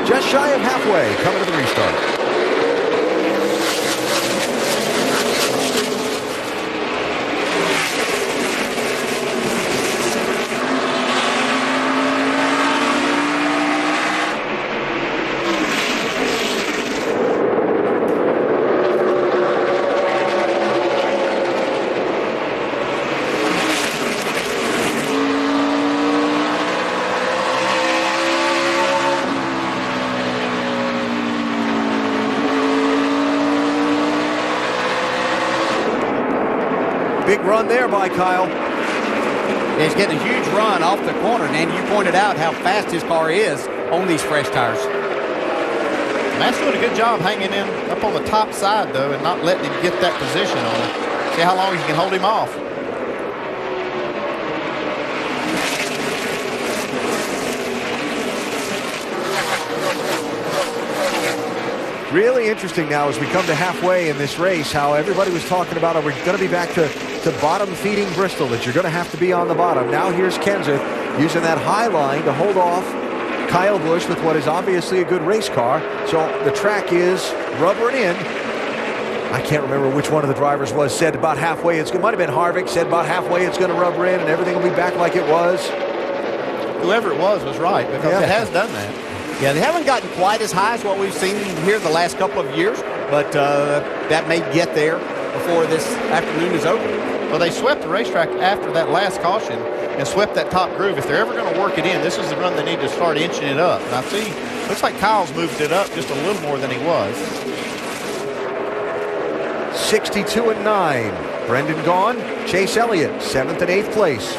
Just shy of halfway, coming to the restart. Big run there by Kyle. He's getting a huge run off the corner, and you pointed out how fast his car is on these fresh tires. Matt's doing a good job hanging in up on the top side, though, and not letting him get that position on him. See how long he can hold him off. Really interesting now as we come to halfway in this race, how everybody was talking about, are we going to be back to bottom feeding Bristol, that you're going to have to be on the bottom. Now here's Kenseth using that high line to hold off Kyle Busch with what is obviously a good race car. So the track is rubbering in. I can't remember which one of the drivers said about halfway. It might have been Harvick, said about halfway it's going to rubber in and everything will be back like it was. Whoever it was right, because it has done that. Yeah, they haven't gotten quite as high as what we've seen here the last couple of years, but that may get there before this afternoon is over. Well, they swept the racetrack after that last caution and swept that top groove. If they're ever going to work it in, this is the run they need to start inching it up. And I see, looks like Kyle's moved it up just a little more than he was. 62-9. Brendan Gaughan, Chase Elliott, 7th and 8th place.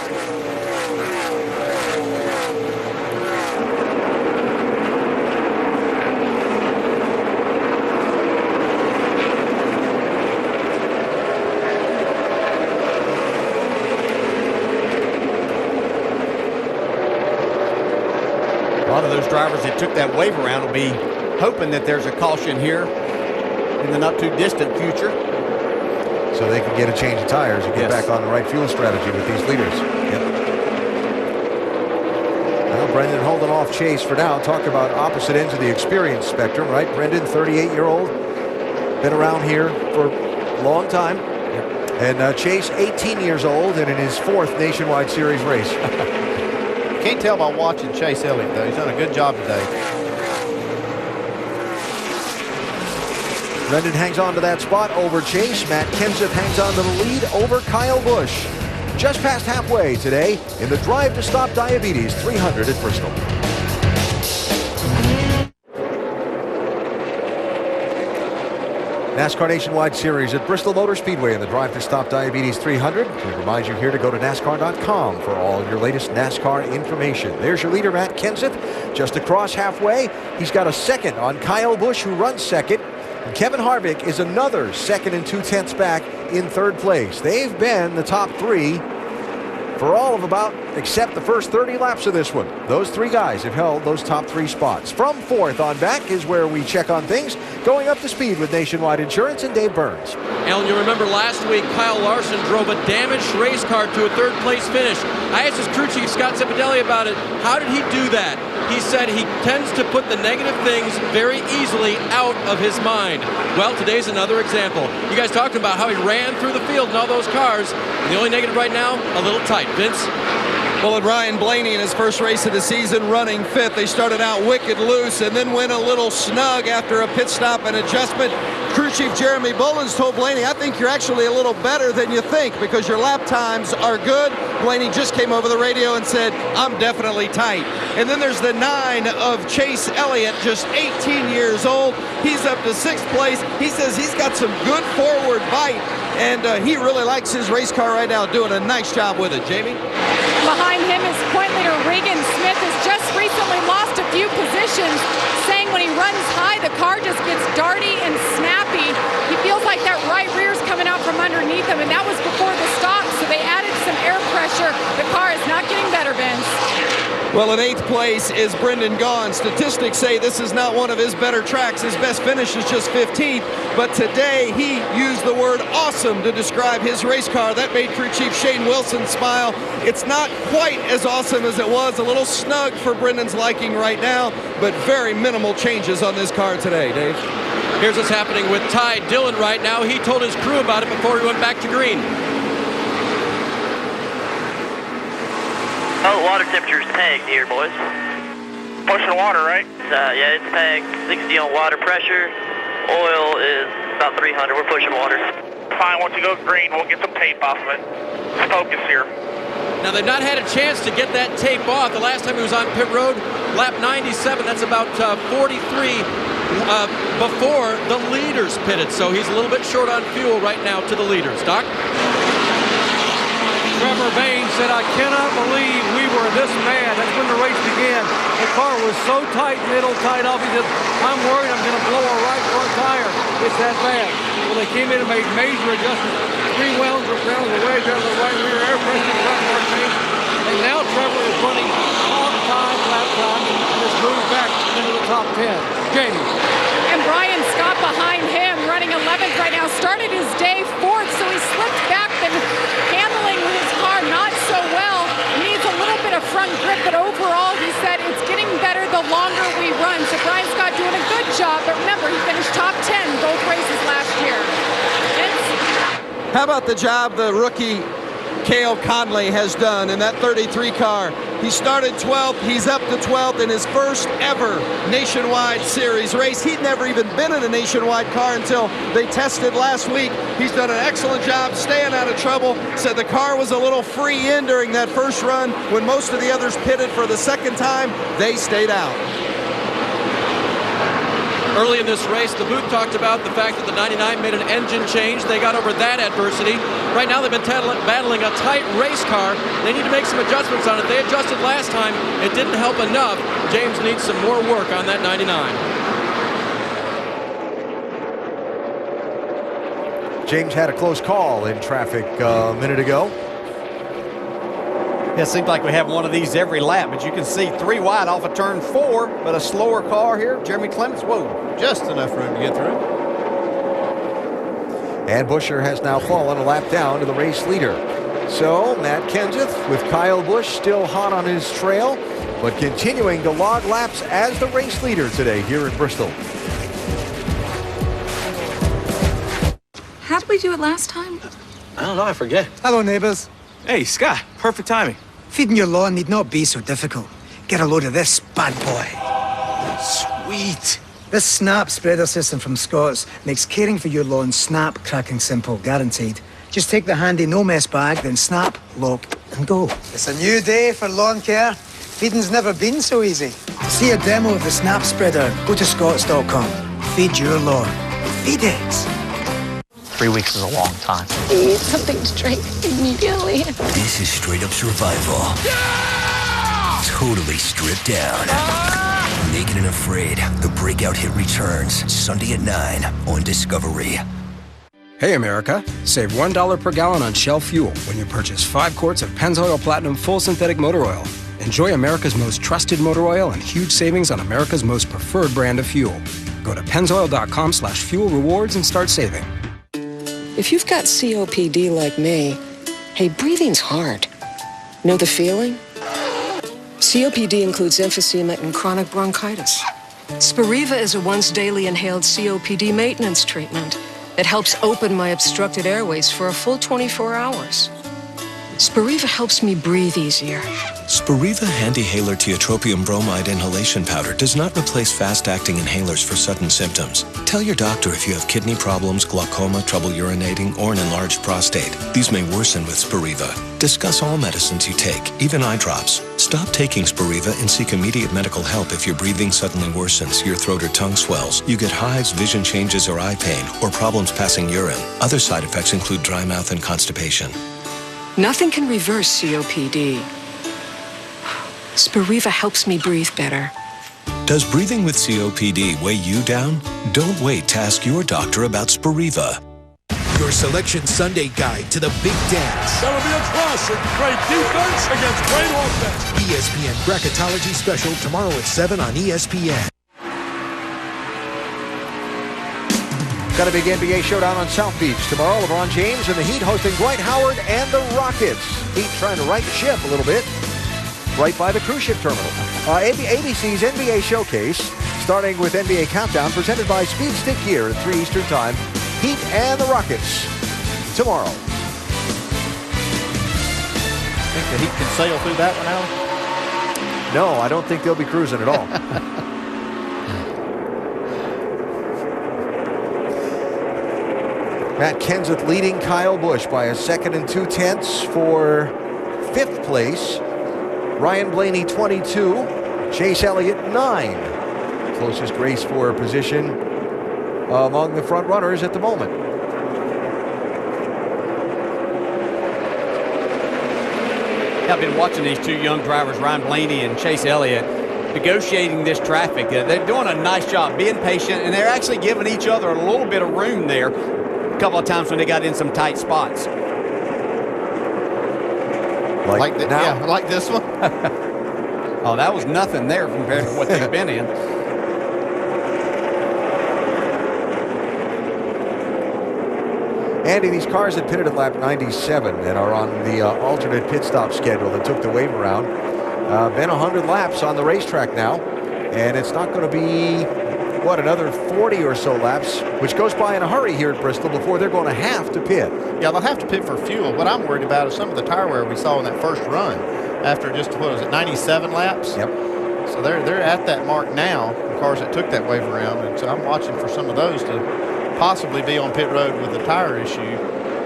A lot of those drivers that took that wave around will be hoping that there's a caution here in the not too distant future. so they can get a change of tires and get back on the right fuel strategy with these leaders. Well, Brendan holding off Chase for now. Talk about opposite ends of the experience spectrum, right? Brendan, 38-year-old, been around here for a long time. And Chase, 18 years old, and in his 4th Nationwide Series race. Can't tell by watching Chase Elliott, though. He's done a good job today. Brendan hangs on to that spot over Chase. Matt Kenseth hangs on to the lead over Kyle Busch. Just past halfway today in the Drive to Stop Diabetes 300 at Bristol. NASCAR Nationwide Series at Bristol Motor Speedway in the Drive to Stop Diabetes 300. We remind you here to go to NASCAR.com for all your latest NASCAR information. There's your leader, Matt Kenseth, just across halfway. He's got a second on Kyle Busch, who runs second. And Kevin Harvick is another 2nd and 2/10 back in 3rd place. They've been the top 3 for all of about, except the first 30 laps of this one. Those 3 guys have held those top 3 spots. From 4th on back is where we check on things. Going up to speed with Nationwide Insurance and Dave Burns. Alan, you remember last week Kyle Larson drove a damaged race car to a 3rd place finish. I asked his crew chief Scott Cipodelli about it. How did he do that? He said he tends to put the negative things very easily out of his mind. Well, today's another example. You guys talked about how he ran through the field in all those cars. And the only negative right now, a little tight. Vince? Well, and Ryan Blaney in his first race of the season running 5th. They started out wicked loose and then went a little snug after a pit stop and adjustment. Crew Chief Jeremy Bullins told Blaney, I think you're actually a little better than you think because your lap times are good. Blaney just came over the radio and said, I'm definitely tight. And then there's the 9 of Chase Elliott, just 18 years old. He's up to 6th place. He says he's got some good forward bite, and he really likes his race car right now, doing a nice job with it. Jamie? Behind him is point leader Regan Smith, has just recently lost a few positions, saying when he runs high, the car just gets darty and snappy. He feels like that right rear's coming out from underneath him, and that was before the stop, so they added some air pressure. The car is not getting better, Vince. Well, in 8th place is Brendan Gaughan. Statistics say this is not one of his better tracks. His best finish is just 15th, but today he used the word awesome to describe his race car. That made crew chief Shane Wilson smile. It's not quite as awesome as it was. A little snug for Brendan's liking right now, but very minimal changes on this car today, Dave. Here's what's happening with Ty Dillon right now. He told his crew about it before he went back to green. Oh, water temperature's tagged here, boys. Pushing water, right? Yeah, it's tagged 60 on water pressure. Oil is about 300. We're pushing water. Fine, once you go green, we'll get some tape off of it. Focus here. Now, they've not had a chance to get that tape off. The last time he was on pit road, lap 97, that's about 43 before the leaders pitted. So he's a little bit short on fuel right now to the leaders. Doc? Trevor Bain said, I cannot believe we were this mad. That's when the race began. The car was so tight and it'll tied off. He said, I'm worried I'm going to blow a right front tire. It's that bad. Well, they came in and made major adjustments. 3 rounds of wedge out of the right rear, air pressure, front car change. And now Trevor is running top time, lap time, and has moved back into the top 10. Jamie. And Brian Scott behind him, running 11th right now, started his day 4th, so he slipped back and handling his car not so well. He needs a little bit of front grip, but overall, he said it's getting better the longer we run. So Brian Scott doing a good job, but remember, he finished top 10 both races last year. How about the job the rookie Cale Conley has done in that 33 car? He started 12th. He's up to 12th in his first ever Nationwide Series race. He'd never even been in a Nationwide car until they tested last week. He's done an excellent job staying out of trouble. Said the car was a little free in during that first run. When most of the others pitted for the second time, they stayed out. Early in this race, the booth talked about the fact that the 99 made an engine change. They got over that adversity. Right now, they've been battling a tight race car. They need to make some adjustments on it. They adjusted last time. It didn't help enough. James needs some more work on that 99. James had a close call in traffic a minute ago. It seems like we have one of these every lap, but you can see 3 wide off of turn 4, but a slower car here. Jeremy Clements, whoa. Just enough room to get through. And Buescher has now fallen a lap down to the race leader. So Matt Kenseth with Kyle Busch still hot on his trail, but continuing to log laps as the race leader today here in Bristol. How did we do it last time? I don't know, I forget. Hello, neighbours. Hey, Scott, perfect timing. Feeding your lawn need not be so difficult. Get a load of this bad boy. Sweet. This snap spreader system from Scott's makes caring for your lawn snap, cracking simple, guaranteed. Just take the handy no-mess bag, then snap, lock, and go. It's a new day for lawn care. Feeding's never been so easy. To see a demo of the snap spreader, go to scotts.com. Feed your lawn. Feed it. 3 weeks is a long time. I need something to drink immediately. This is straight up survival. Yeah! Totally stripped down. Naked and Afraid, the breakout hit returns Sunday at 9 on Discovery. Hey America, save $1 per gallon on Shell fuel when you purchase 5 quarts of Pennzoil Platinum Full Synthetic Motor Oil. Enjoy America's most trusted motor oil and huge savings on America's most preferred brand of fuel. Go to pennzoil.com/fuel rewards and start saving. If you've got COPD like me, hey, breathing's hard. Know the feeling? COPD includes emphysema and chronic bronchitis. Spiriva is a once-daily inhaled COPD maintenance treatment. It helps open my obstructed airways for a full 24 hours. Spiriva helps me breathe easier. Spiriva Handihaler Tiotropium Bromide Inhalation Powder does not replace fast-acting inhalers for sudden symptoms. Tell your doctor if you have kidney problems, glaucoma, trouble urinating, or an enlarged prostate. These may worsen with Spiriva. Discuss all medicines you take, even eye drops. Stop taking Spiriva and seek immediate medical help if your breathing suddenly worsens, your throat or tongue swells, you get hives, vision changes, or eye pain, or problems passing urine. Other side effects include dry mouth and constipation. Nothing can reverse COPD. Spiriva helps me breathe better. Does breathing with COPD weigh you down? Don't wait to ask your doctor about Spiriva. Your Selection Sunday guide to the big dance. That'll be a classic. Great defense against great offense. ESPN Bracketology Special tomorrow at 7 on ESPN. Got a big NBA showdown on South Beach tomorrow. LeBron James and the Heat hosting Dwight Howard and the Rockets. Heat trying to right the ship a little bit, right by the cruise ship terminal. ABC's NBA Showcase, starting with NBA Countdown, presented by Speed Stick Gear at 3 Eastern Time. Heat and the Rockets tomorrow. Think the Heat can sail through that one, Alan? No, I don't think they'll be cruising at all. Matt Kenseth leading Kyle Busch by a 2 2/10 for 5th place. Ryan Blaney 22, Chase Elliott 9. Closest race for position among the front runners at the moment. I've been watching these two young drivers, Ryan Blaney and Chase Elliott, negotiating this traffic. They're doing a nice job being patient, and they're actually giving each other a little bit of room there a couple of times when they got in some tight spots. Like this one? Oh, that was nothing there compared to what they've been in. Andy, these cars that pitted at lap 97 and are on the alternate pit stop schedule that took the wave around, been 100 laps on the racetrack now, and it's not going to be, what, another 40 or so laps, which goes by in a hurry here at Bristol before they're going to have to pit. Yeah, they'll have to pit for fuel. What I'm worried about is some of the tire wear we saw in that first run after just, what was it, 97 laps? Yep. So they're at that mark now, the cars that took that wave around, and so I'm watching for some of those to possibly be on pit road with a tire issue.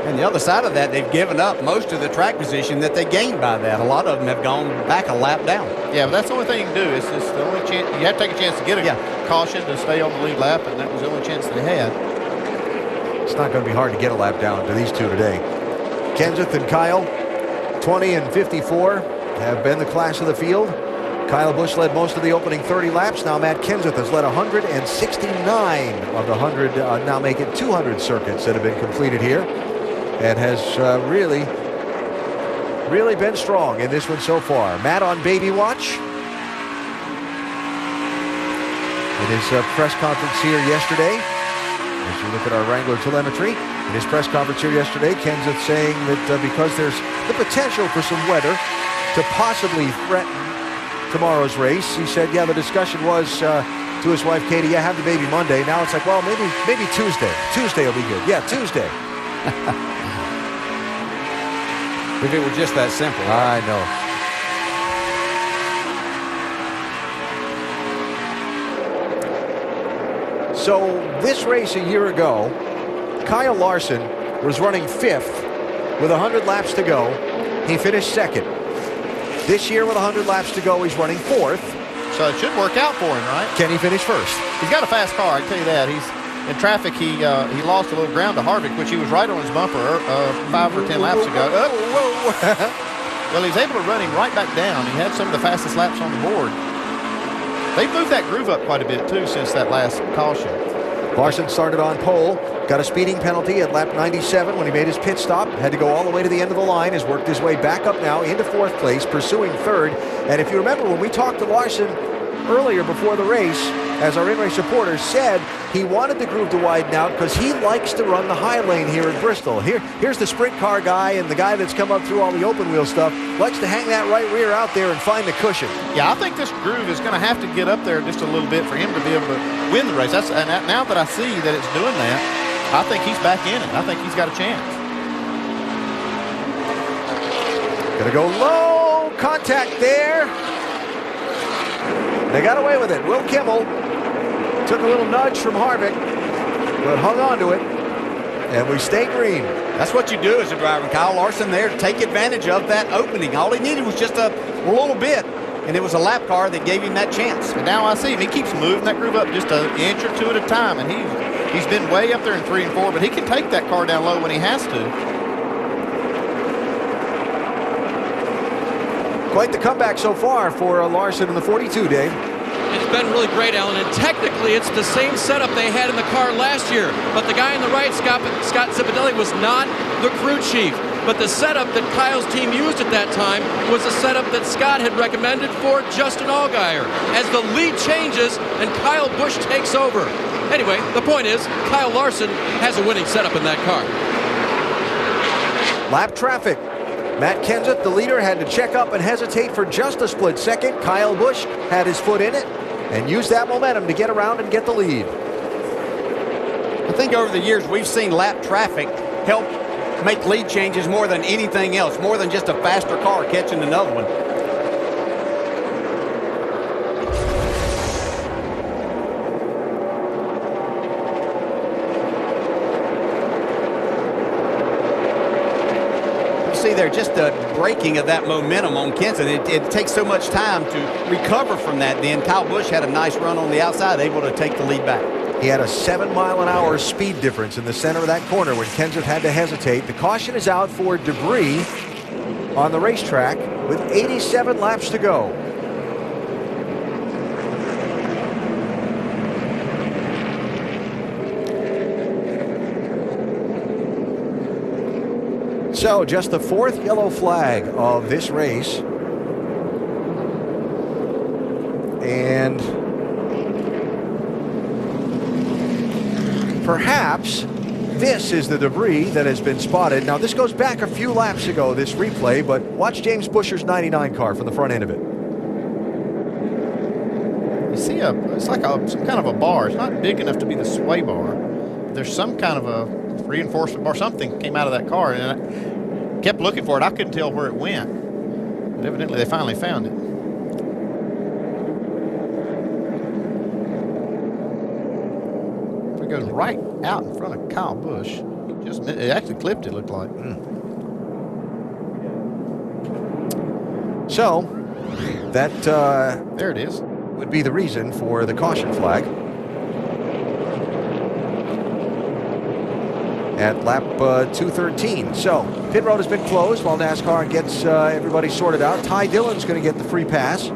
And the other side of that, they've given up most of the track position that they gained by that. A lot of them have gone back a lap down. Yeah, but that's the only thing you can do. It's the only chance. You have to take a chance to get a caution to stay on the lead lap, and that was the only chance they had. It's not going to be hard to get a lap down to these two today. Kenseth and Kyle, 20 and 54, have been the class of the field. Kyle Busch led most of the opening 30 laps. Now Matt Kenseth has led 169 of the 100, now make it 200 circuits that have been completed here, and has really been strong in this one so far. Matt on baby watch. In his press conference here yesterday, As you look at our Wrangler telemetry, in his press conference here yesterday, Kenseth saying that because there's the potential for some weather to possibly threaten tomorrow's race, he said, yeah, the discussion was to his wife, Katie, yeah, have the baby Monday. Now it's like, well, maybe Tuesday. Tuesday will be good. Yeah, Tuesday. If it were just that simple. I know. So this race a year ago, Kyle Larson was running 5th with 100 laps to go. He finished 2nd. This year with 100 laps to go, he's running 4th. So it should work out for him, right? Can he finish 1st? He's got a fast car, I can tell you that. He's in traffic. He lost a little ground to Harvick, which he was right on his bumper 5 or 10 laps ago. Well, he's able to run him right back down. He had some of the fastest laps on the board. They've moved that groove up quite a bit, too, since that last caution. Larson started on pole, got a speeding penalty at lap 97 when he made his pit stop, had to go all the way to the end of the line, has worked his way back up now into 4th place, pursuing 3rd. And if you remember, when we talked to Larson earlier before the race, as our in-race reporter said, he wanted the groove to widen out because he likes to run the high lane here at Bristol. Here's the sprint car guy, and the guy that's come up through all the open wheel stuff likes to hang that right rear out there and find the cushion. Yeah, I think this groove is going to have to get up there just a little bit for him to be able to win the race. And now that I see that it's doing that, I think he's back in it. I think he's got a chance. Gonna go low, contact there. They got away with it. Will Kimmel took a little nudge from Harvick, but hung on to it, and we stay green. That's what you do as a driver. Kyle Larson there to take advantage of that opening. All he needed was just a little bit, and it was a lap car that gave him that chance. And now I see him. He keeps moving that groove up just an inch or two at a time, and he's been way up there in 3 and 4, but he can take that car down low when he has to. Quite the comeback so far for Larson in the 42, Dave. It's been really great, Alan, and technically it's the same setup they had in the car last year. But the guy on the right, Scott Zipadelli, was not the crew chief. But the setup that Kyle's team used at that time was the setup that Scott had recommended for Justin Allgaier. As the lead changes and Kyle Busch takes over. Anyway, the point is, Kyle Larson has a winning setup in that car. Lap traffic. Matt Kenseth, the leader, had to check up and hesitate for just a split second. Kyle Busch had his foot in it and used that momentum to get around and get the lead. I think over the years we've seen lap traffic help make lead changes more than anything else, more than just a faster car catching another one. See there, just the breaking of that momentum on Kenseth. It takes so much time to recover from that. Then Kyle Busch had a nice run on the outside, able to take the lead back. He had a 7-mile-an-hour speed difference in the center of that corner when Kenseth had to hesitate. The caution is out for debris on the racetrack with 87 laps to go. So just the 4th yellow flag of this race. And perhaps this is the debris that has been spotted. Now this goes back a few laps ago, this replay, but watch James Buescher's 99 car from the front end of it. You see it's like some kind of a bar. It's not big enough to be the sway bar. There's some kind of a reinforcement bar. Something came out of that car, and I kept looking for it. I couldn't tell where it went, but evidently they finally found it. It goes right out in front of Kyle Busch. It actually clipped it, looked like. So that there it is. Would be the reason for the caution flag. At lap 213. So pit road has been closed while NASCAR gets everybody sorted out. Ty Dillon's going to get the free pass.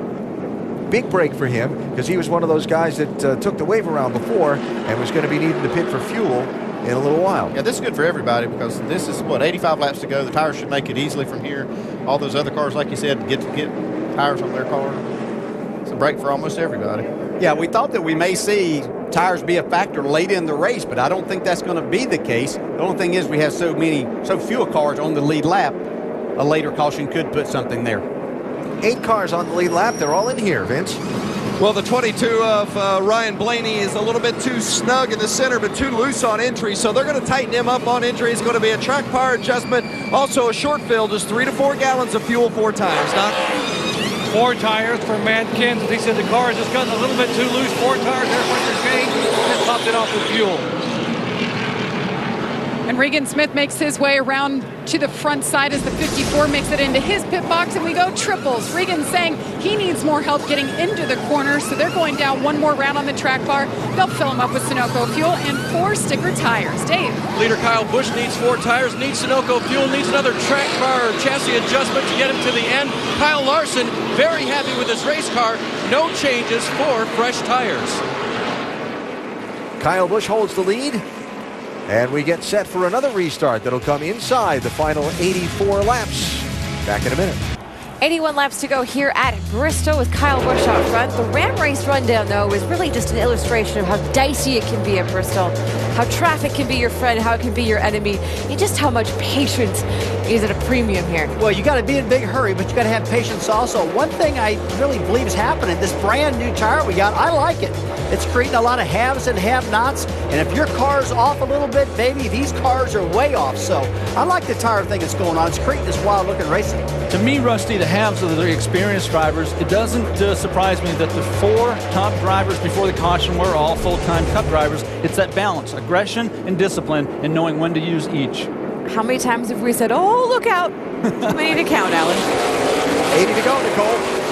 Big break for him because he was one of those guys that took the wave around before and was going to be needing to pit for fuel in a little while. Yeah, this is good for everybody because this is, 85 laps to go. The tires should make it easily from here. All those other cars, like you said, get tires on their car. So the break for almost everybody. Yeah, we thought that we may see tires be a factor late in the race, but I don't think that's going to be the case. The only thing is we have so few cars on the lead lap, a later caution could put something there. 8 cars on the lead lap. They're all in here, Vince. Well, the 22 of Ryan Blaney is a little bit too snug in the center, but too loose on entry, so they're going to tighten him up on entry. It's going to be a track power adjustment, also a short fill, just 3 to 4 gallons of fuel, 4 tires. Doc? 4 tires for Matt Kenseth. He said the car has just gotten a little bit too loose. 4 tires there, pressure change, and popped it off with fuel. And Regan Smith makes his way around to the front side as the 54 makes it into his pit box, and we go triples. Regan saying he needs more help getting into the corner, so they're going down one more round on the track bar. They'll fill him up with Sunoco fuel and 4 sticker tires. Dave. Leader Kyle Busch needs 4 tires, needs Sunoco fuel, needs another track bar or chassis adjustment to get him to the end. Kyle Larson very happy with his race car. No changes, 4 fresh tires. Kyle Busch holds the lead. And we get set for another restart that'll come inside the final 84 laps. Back in a minute. 81 laps to go here at Bristol with Kyle Busch out front. The Ram race rundown, though, is really just an illustration of how dicey it can be at Bristol, how traffic can be your friend, how it can be your enemy, and just how much patience is at a premium here. Well, you got to be in a big hurry, but you got to have patience also. One thing I really believe is happening, this brand new tire we got, I like it. It's creating a lot of haves and have-nots, and if your car's off a little bit, baby, these cars are way off. So I like the tire thing that's going on. It's creating this wild-looking racing. To me, Rusty, the halves of the experienced drivers, it doesn't surprise me that the 4 top drivers before the caution were all full-time Cup drivers. It's that balance, aggression and discipline, and knowing when to use each. How many times have we said, oh, look out? Too many to count, Alan. 80 to go, Nicole.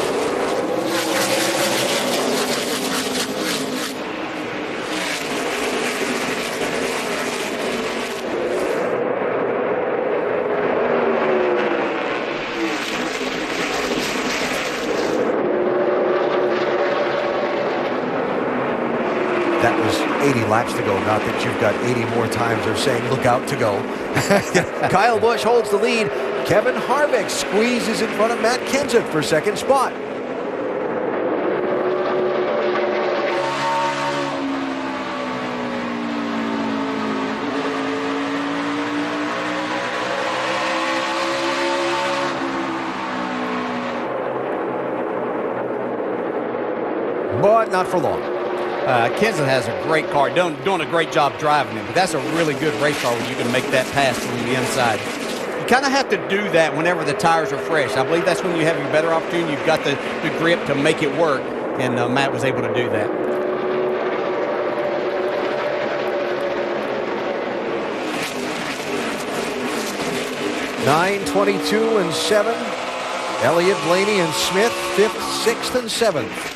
That was 80 laps to go, not that you've got 80 more times of saying look out to go. Kyle Busch holds the lead. Kevin Harvick squeezes in front of Matt Kenseth for second spot. But not for long. Kenseth has a great car, doing a great job driving it, but that's a really good race car when you can make that pass from the inside. You kind of have to do that whenever the tires are fresh. I believe that's when you have your better opportunity. You've got the grip to make it work, and Matt was able to do that. (9:22 and 7). Elliott, Blaney, and Smith 5th, 6th, and 7th.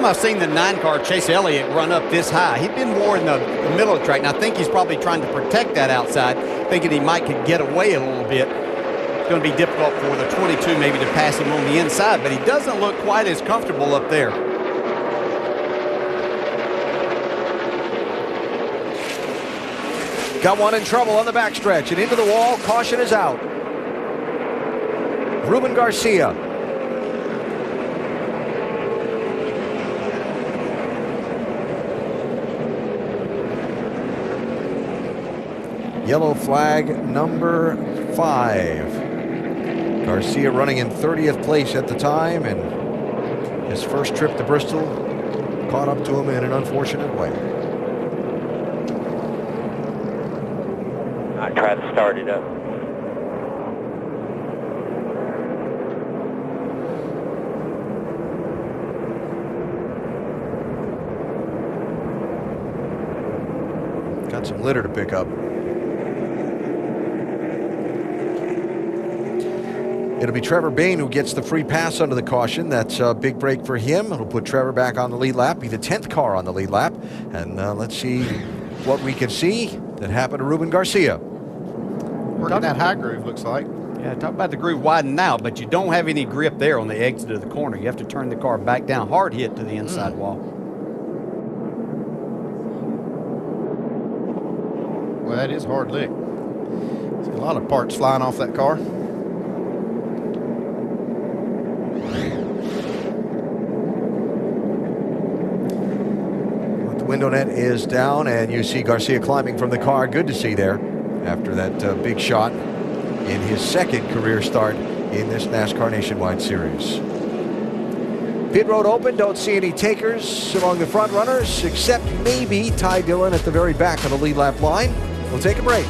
I've seen the 9-car Chase Elliott run up this high. He'd been more in the middle of the track, and I think he's probably trying to protect that outside, thinking he might could get away a little bit. It's going to be difficult for the 22 maybe to pass him on the inside, but he doesn't look quite as comfortable up there. Got one in trouble on the backstretch and into the wall. Caution is out. Ruben Garcia. Yellow flag number 5. Garcia running in 30th place at the time, and his first trip to Bristol caught up to him in an unfortunate way. I try to start it up. Got some litter to pick up. It'll be Trevor Bayne who gets the free pass under the caution. That's a big break for him. It'll put Trevor back on the lead lap, be the 10th car on the lead lap. And let's see what we can see that happened to Ruben Garcia. Working that high groove, looks like. Yeah, talk about the groove widening now, but you don't have any grip there on the exit of the corner. You have to turn the car back down, hard hit to the inside wall. Well, that is hard lick. There's a lot of parts flying off that car. window net is down, and you see Garcia climbing from the car. Good to see there after that big shot in his second career start in this NASCAR Nationwide Series. Pit road open. Don't see any takers among the front runners, except maybe Ty Dillon at the very back of the lead lap line. We'll take a break.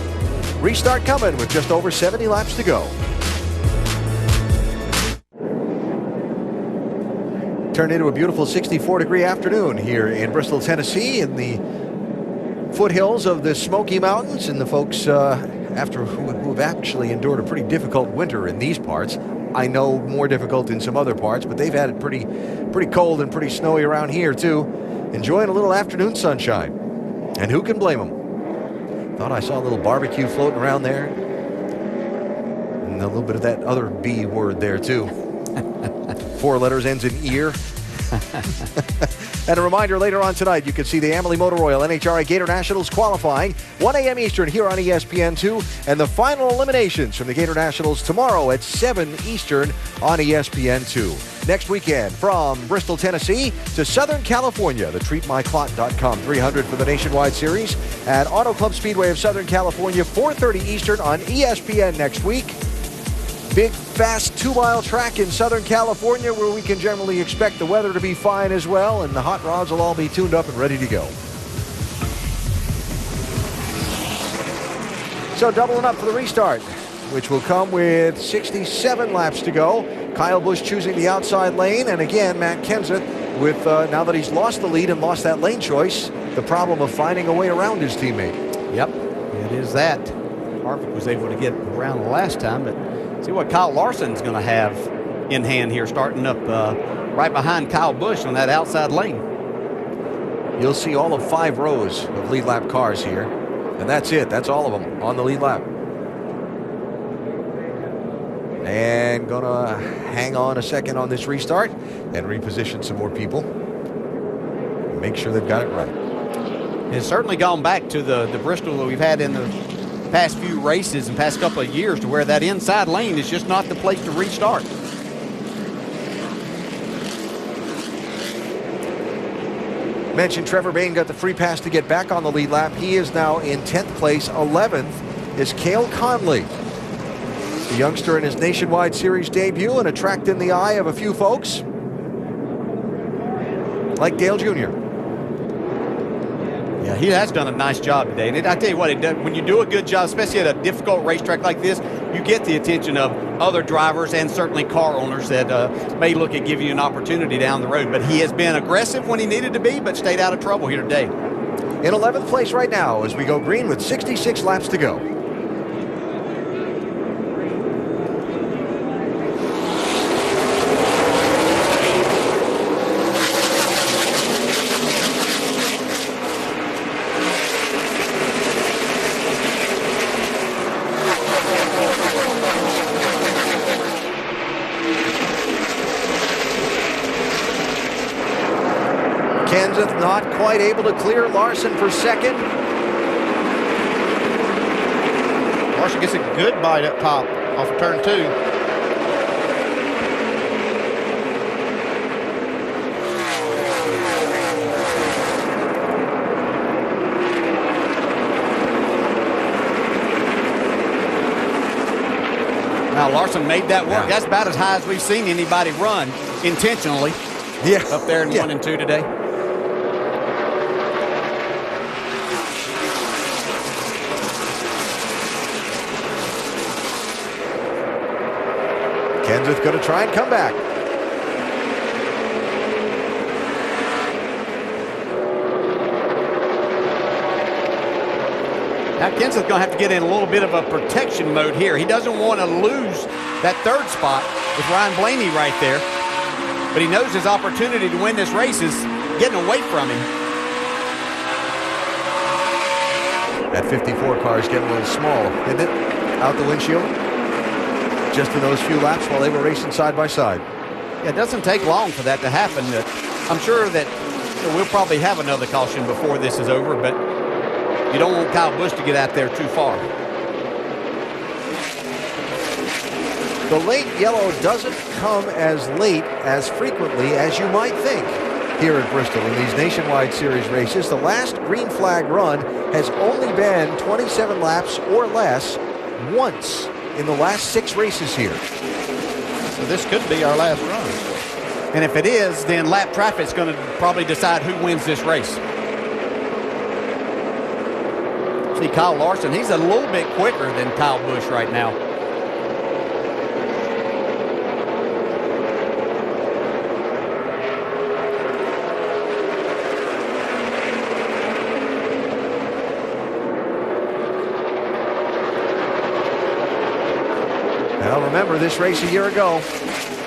Restart coming with just over 70 laps to go. Turned into a beautiful 64-degree afternoon here in Bristol, Tennessee, in the foothills of the Smoky Mountains. And the folks who have actually endured a pretty difficult winter in these parts. I know more difficult in some other parts, but they've had it pretty cold and pretty snowy around here too. Enjoying a little afternoon sunshine. And who can blame them? Thought I saw a little barbecue floating around there. And a little bit of that other B word there too. 4 letters, ends in ear. And a reminder, later on tonight, you can see the Amalie Motor Oil NHRA Gator Nationals qualifying, 1 a.m. Eastern here on ESPN2, and the final eliminations from the Gator Nationals tomorrow at 7 Eastern on ESPN2. Next weekend, from Bristol, Tennessee to Southern California, the TreatMyClot.com 300 for the Nationwide Series at Auto Club Speedway of Southern California, 4:30 Eastern on ESPN next week. Big, fast 2-mile track in Southern California where we can generally expect the weather to be fine as well, and the hot rods will all be tuned up and ready to go. So doubling up for the restart, which will come with 67 laps to go. Kyle Busch choosing the outside lane, and again, Matt Kenseth with, now that he's lost the lead and lost that lane choice, the problem of finding a way around his teammate. Yep, it is that. Harvick was able to get around the last time, but see what Kyle Larson's going to have in hand here, starting up right behind Kyle Busch on that outside lane. You'll see all of 5 rows of lead lap cars here, and that's it. That's all of them on the lead lap. And gonna hang on a second on this restart and reposition some more people. Make sure they've got it right. It's certainly gone back to the Bristol that we've had in the past few races and past couple of years, to where that inside lane is just not the place to restart. Mentioned Trevor Bayne got the free pass to get back on the lead lap. He is now in 10th place. 11th is Cale Conley, the youngster in his Nationwide Series debut, and attracting the eye of a few folks like Dale Jr. Yeah, he has done a nice job today. And I tell you what, when you do a good job, especially at a difficult racetrack like this, you get the attention of other drivers and certainly car owners that may look at giving you an opportunity down the road. But he has been aggressive when he needed to be, but stayed out of trouble here today. In 11th place right now as we go green with 66 laps to go. Kenseth not quite able to clear Larson for second. Larson gets a good bite up top off of turn 2. Now Larson made that work. Yeah. That's about as high as we've seen anybody run intentionally. Yeah. Up there in 1 and 2 today. Kenseth going to try and come back. Now Kenseth's going to have to get in a little bit of a protection mode here. He doesn't want to lose that 3rd spot with Ryan Blaney right there. But he knows his opportunity to win this race is getting away from him. That 54 car is getting a little small, isn't it? Out the windshield. Just in those few laps while they were racing side by side. Yeah, it doesn't take long for that to happen. I'm sure that we'll probably have another caution before this is over, but you don't want Kyle Busch to get out there too far. The late yellow doesn't come as late as frequently as you might think. here at Bristol in these Nationwide Series races. The last green flag run has only been 27 laps or less once in the last 6 races here. So this could be our last run. And if it is, then lap traffic's going to probably decide who wins this race. See Kyle Larson, he's a little bit quicker than Kyle Busch right now. Now remember this race a year ago.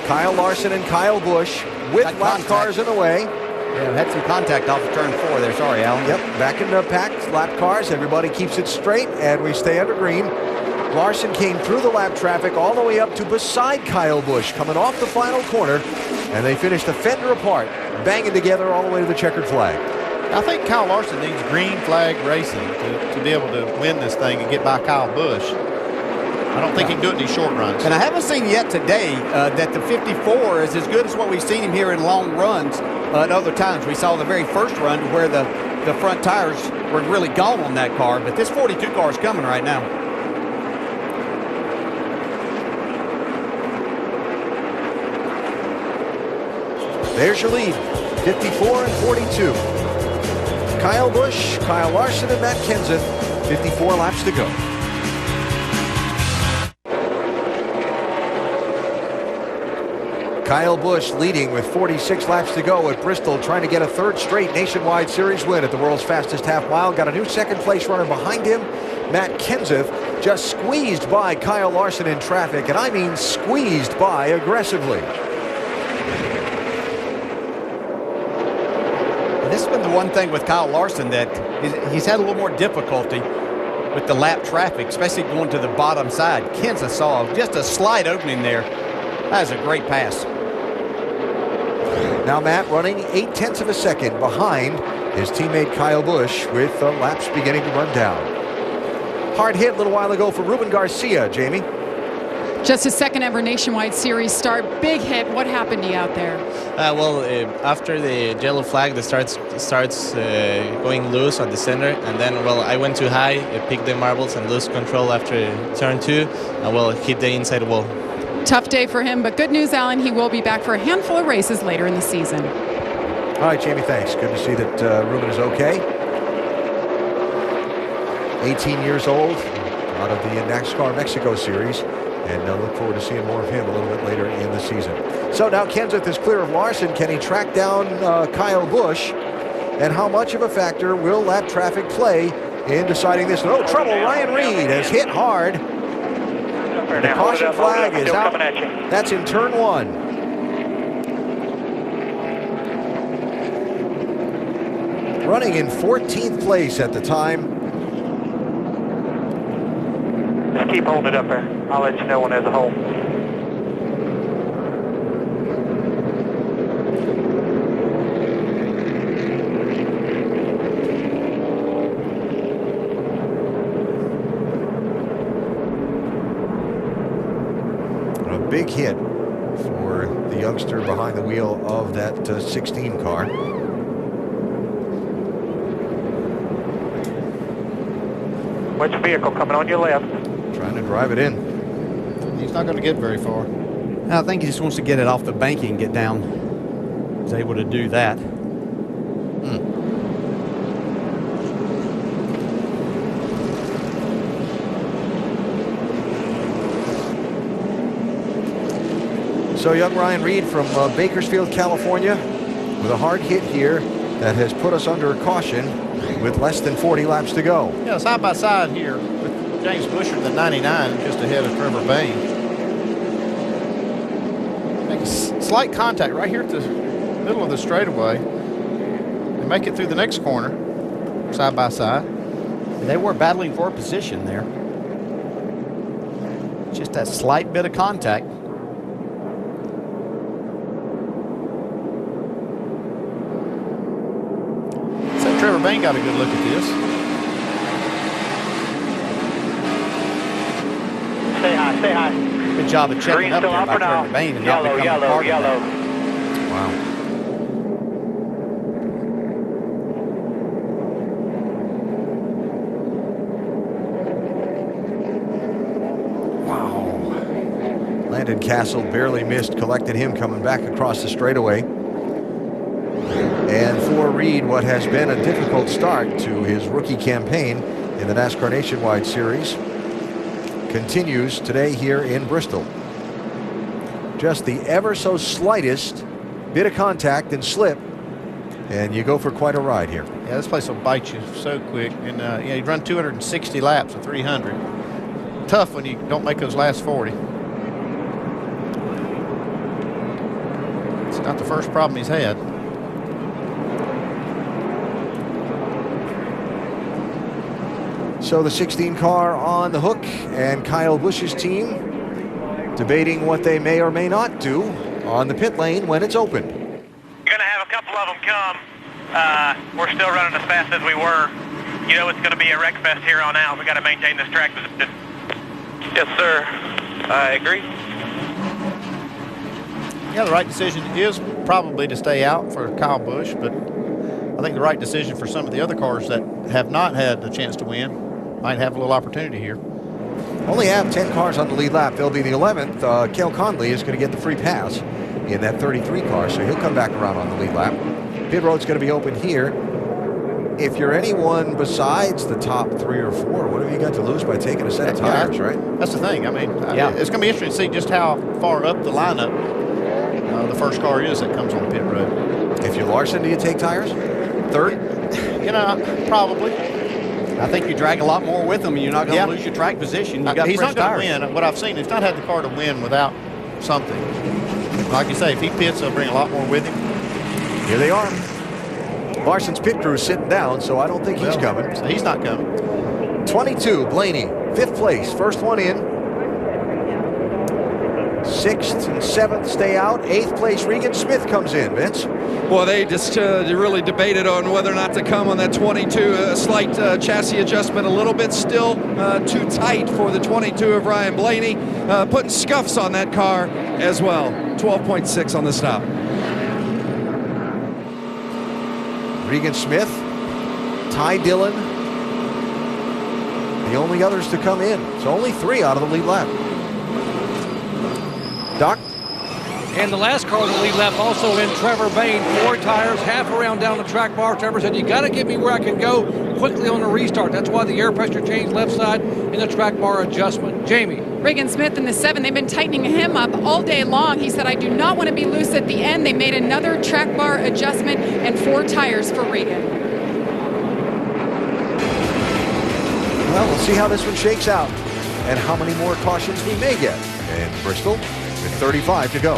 Kyle Larson and Kyle Busch with lap cars in the way. Yeah, had some contact off of turn 4 there. Sorry, Alan. Yep, back in the packed lap cars. Everybody keeps it straight, and we stay under green. Larson came through the lap traffic all the way up to beside Kyle Busch, coming off the final corner, and they finished a fender apart, banging together all the way to the checkered flag. I think Kyle Larson needs green flag racing to be able to win this thing and get by Kyle Busch. I don't think he can do it in these short runs. And I haven't seen yet today that the 54 is as good as what we've seen him here in long runs at other times. We saw the very first run where the front tires were really gone on that car, but this 42 car is coming right now. There's your lead, 54 and 42. Kyle Busch, Kyle Larson, and Matt Kenseth, 54 laps to go. Kyle Busch leading with 46 laps to go at Bristol, trying to get a 3rd straight Nationwide Series win at the world's fastest half mile. Got a new 2nd place runner behind him. Matt Kenseth just squeezed by Kyle Larson in traffic, and I mean squeezed by aggressively. And this has been the one thing with Kyle Larson that he's had a little more difficulty with the lap traffic, especially going to the bottom side. Kenseth saw just a slight opening there. That was a great pass. Now Matt running 0.8 of a second behind his teammate Kyle Busch, with laps beginning to run down. Hard hit a little while ago for Ruben Garcia, Jamie. Just his 2nd ever Nationwide Series start. Big hit. What happened to you out there? After the yellow flag, the starts going loose at the center, and then, I went too high, picked the marbles and lost control after turn 2, and, hit the inside wall. Tough day for him, but good news, Alan. He will be back for a handful of races later in the season. All right, Jamie, thanks. Good to see that Ruben is okay. 18 years old, out of the NASCAR Mexico Series, and look forward to seeing more of him a little bit later in the season. So now Kenseth is clear of Larson. Can he track down Kyle Busch? And how much of a factor will lap traffic play in deciding this? No trouble. Ryan Reed has hit hard. The caution flag is out. That's in turn 1. Running in 14th place at the time. Just keep holding it up there. I'll let you know when there's a hole. Big hit for the youngster behind the wheel of that 16 car. Which vehicle coming on your left? Trying to drive it in. He's not going to get very far. I think he just wants to get it off the banking and get down. He's able to do that. So young Ryan Reed from Bakersfield, California, with a hard hit here that has put us under a caution with less than 40 laps to go. Yeah, side by side here with James Buescher, the 99, just ahead of Trevor Bayne. Make a slight contact right here at the middle of the straightaway. They make it through the next corner, side by side. They were battling for a position there. Just that slight bit of contact. Trevor Bayne got a good look at this. Stay high, stay high. Good job of checking up there by Trevor Bayne and not becoming part of that. Wow. David Castle barely missed, collected him coming back across the straightaway. And for Reed, what has been a difficult start to his rookie campaign in the NASCAR Nationwide Series continues today here in Bristol. Just the ever so slightest bit of contact and slip, and you go for quite a ride here. Yeah, this place will bite you so quick. And you run 260 laps of 300. Tough when you don't make those last 40. It's not the first problem he's had. So the 16 car on the hook, and Kyle Busch's team debating what they may or may not do on the pit lane when it's open. You're going to have a couple of them come. We're still running as fast as we were. You know it's going to be a wreck fest here on out. We got to maintain this track position. Yes, sir. I agree. Yeah, the right decision is probably to stay out for Kyle Busch, but I think the right decision for some of the other cars that have not had the chance to win might have a little opportunity here. Only have 10 cars on the lead lap. They'll be the 11th. Cale Conley is going to get the free pass in that 33 car, so he'll come back around on the lead lap. Pit road's going to be open here. If you're anyone besides the top 3 or 4, what have you got to lose by taking a set of tires, right? That's the thing. I mean, it's going to be interesting to see just how far up the lineup the first car is that comes on the pit road. If you're Larson, do you take tires? Third? You know, probably. I think you drag a lot more with him, and you're not going to lose your track position. You got he's fresh not going tires. to win. What I've seen, he's not had the car to win without something. Like you say, if he pits, they'll bring a lot more with him. Here they are. Larson's pit crew sitting down, so I don't think he's coming. So he's not coming. 22, Blaney, 5th place, first one in. 6th and 7th stay out. 8th place, Regan Smith comes in. Vince? Well, they just really debated on whether or not to come on that 22. A slight chassis adjustment, a little bit still too tight for the 22 of Ryan Blaney. Putting scuffs on that car as well. 12.6 on the stop. Regan Smith, Ty Dillon, the only others to come in. So only 3 out of the lead lap. Doc? And the last car on the lead lap also in, Trevor Bain, 4 tires, half around down the track bar. Trevor said, you got to get me where I can go quickly on the restart. That's why the air pressure changed left side in the track bar adjustment. Jamie. Regan Smith in the 7, they've been tightening him up all day long. He said, I do not want to be loose at the end. They made another track bar adjustment and 4 tires for Regan. Well, we'll see how this one shakes out and how many more cautions we may get in Bristol with 35 to go.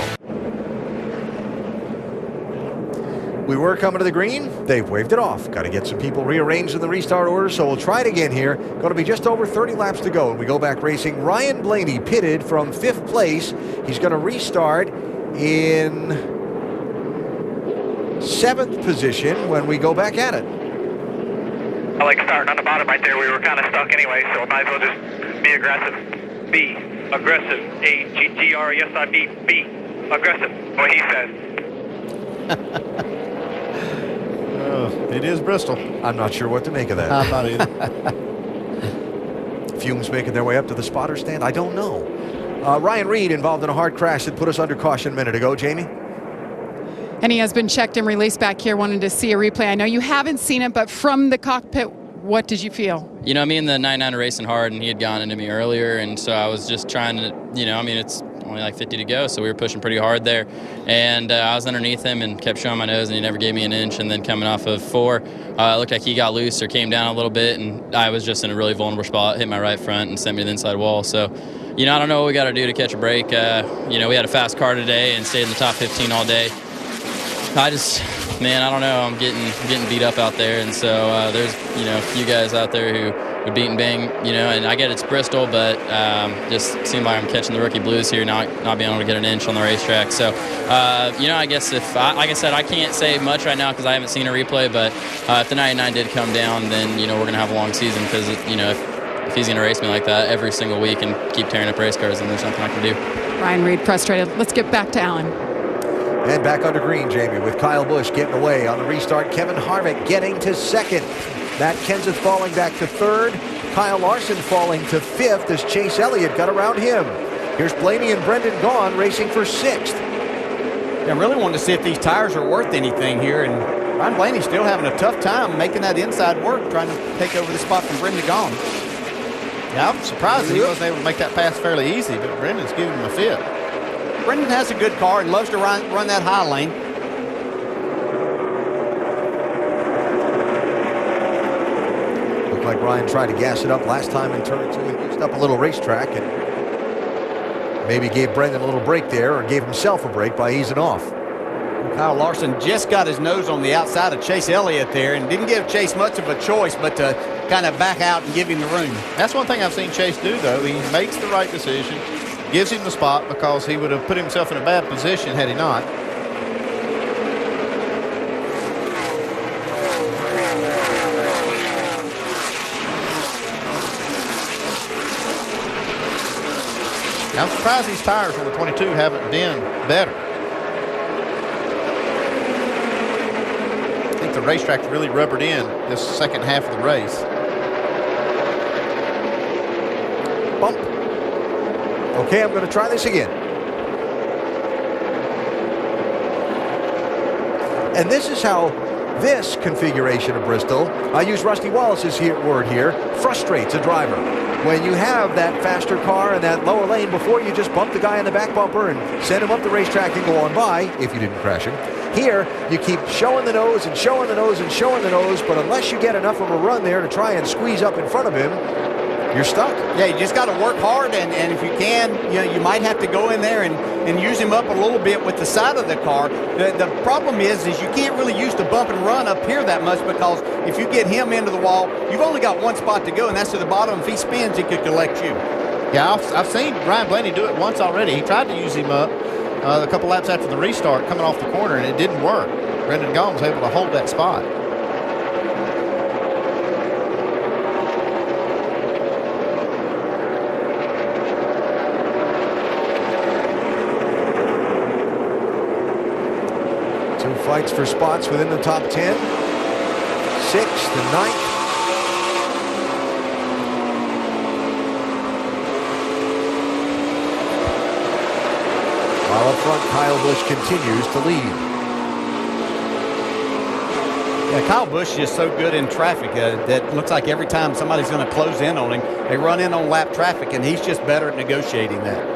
We were coming to the green. They've waved it off. Got to get some people rearranged in the restart order, so we'll try it again here. Going to be just over 30 laps to go, and we go back racing. Ryan Blaney pitted from 5th place. He's going to restart in 7th position when we go back at it. I like starting on the bottom right there. We were kind of stuck anyway, so might as well just be aggressive. Be aggressive. A-G-G-R-E-S-I-B. Be aggressive. What he says. It is Bristol. I'm not sure what to make of that. I'm not either. Fumes making their way up to the spotter stand? I don't know. Ryan Reed involved in a hard crash that put us under caution a minute ago. Jamie? And he has been checked and released back here. Wanted to see a replay. I know you haven't seen it, but from the cockpit, what did you feel? You know, me and the 99 are racing hard, and he had gone into me earlier, and so I was just trying to, it's only like 50 to go, so we were pushing pretty hard there. And I was underneath him and kept showing my nose, and he never gave me an inch. And then coming off of 4, it looked like he got loose or came down a little bit, and I was just in a really vulnerable spot, hit my right front, and sent me to the inside wall. So, I don't know what we got to do to catch a break. We had a fast car today and stayed in the top 15 all day. I don't know. I'm getting beat up out there, and so there's a few guys out there who would beat and bang, and I get it's Bristol, but just seemed like I'm catching the rookie blues here, not being able to get an inch on the racetrack. So, I guess if like I said, I can't say much right now because I haven't seen a replay, but if the 99 did come down, then we're gonna have a long season because if he's gonna race me like that every single week and keep tearing up race cars, then there's nothing I can do. Ryan Reed frustrated. Let's get back to Alan. And back under green, Jamie, with Kyle Busch getting away on the restart. Kevin Harvick getting to 2nd. Matt Kenseth falling back to 3rd. Kyle Larson falling to 5th as Chase Elliott got around him. Here's Blaney and Brendan Gaughan racing for 6th. I really wanted to see if these tires are worth anything here, and Ryan Blaney's still having a tough time making that inside work, trying to take over the spot from Brendan Gaughan. Yeah, I'm surprised he wasn't able to make that pass fairly easy, but Brendan's giving him a fit. Brendan has a good car and loves to run that high lane. Looked like Ryan tried to gas it up last time in turn 2 and used up a little racetrack and maybe gave Brendan a little break there or gave himself a break by easing off. Kyle Larson just got his nose on the outside of Chase Elliott there and didn't give Chase much of a choice but to kind of back out and give him the room. That's one thing I've seen Chase do, though. He makes the right decision, gives him the spot because he would have put himself in a bad position had he not. I'm surprised these tires on the 22 haven't been better. I think the racetrack's really rubbered in this second half of the race. Bump. Okay, I'm going to try this again. And this is how this configuration of Bristol, I use Rusty Wallace's word here, frustrates a driver. When you have that faster car in that lower lane before you just bump the guy in the back bumper and send him up the racetrack and go on by, if you didn't crash him. Here, you keep showing the nose and showing the nose and showing the nose, but unless you get enough of a run there to try and squeeze up in front of him, you're stuck. Yeah, you just got to work hard, and if you can, you might have to go in there and use him up a little bit with the side of the car. The problem is you can't really use the bump and run up here that much because if you get him into the wall, you've only got one spot to go, and that's to the bottom. If he spins, he could collect you. Yeah, I've seen Ryan Blaney do it once already. He tried to use him up a couple laps after the restart coming off the corner, and it didn't work. Brendan Gaughan was able to hold that spot. Fights for spots within the top 10. 6th and 9th. While up front, Kyle Busch continues to lead. Yeah, Kyle Busch is just so good in traffic that looks like every time somebody's going to close in on him, they run in on lap traffic, and he's just better at negotiating that.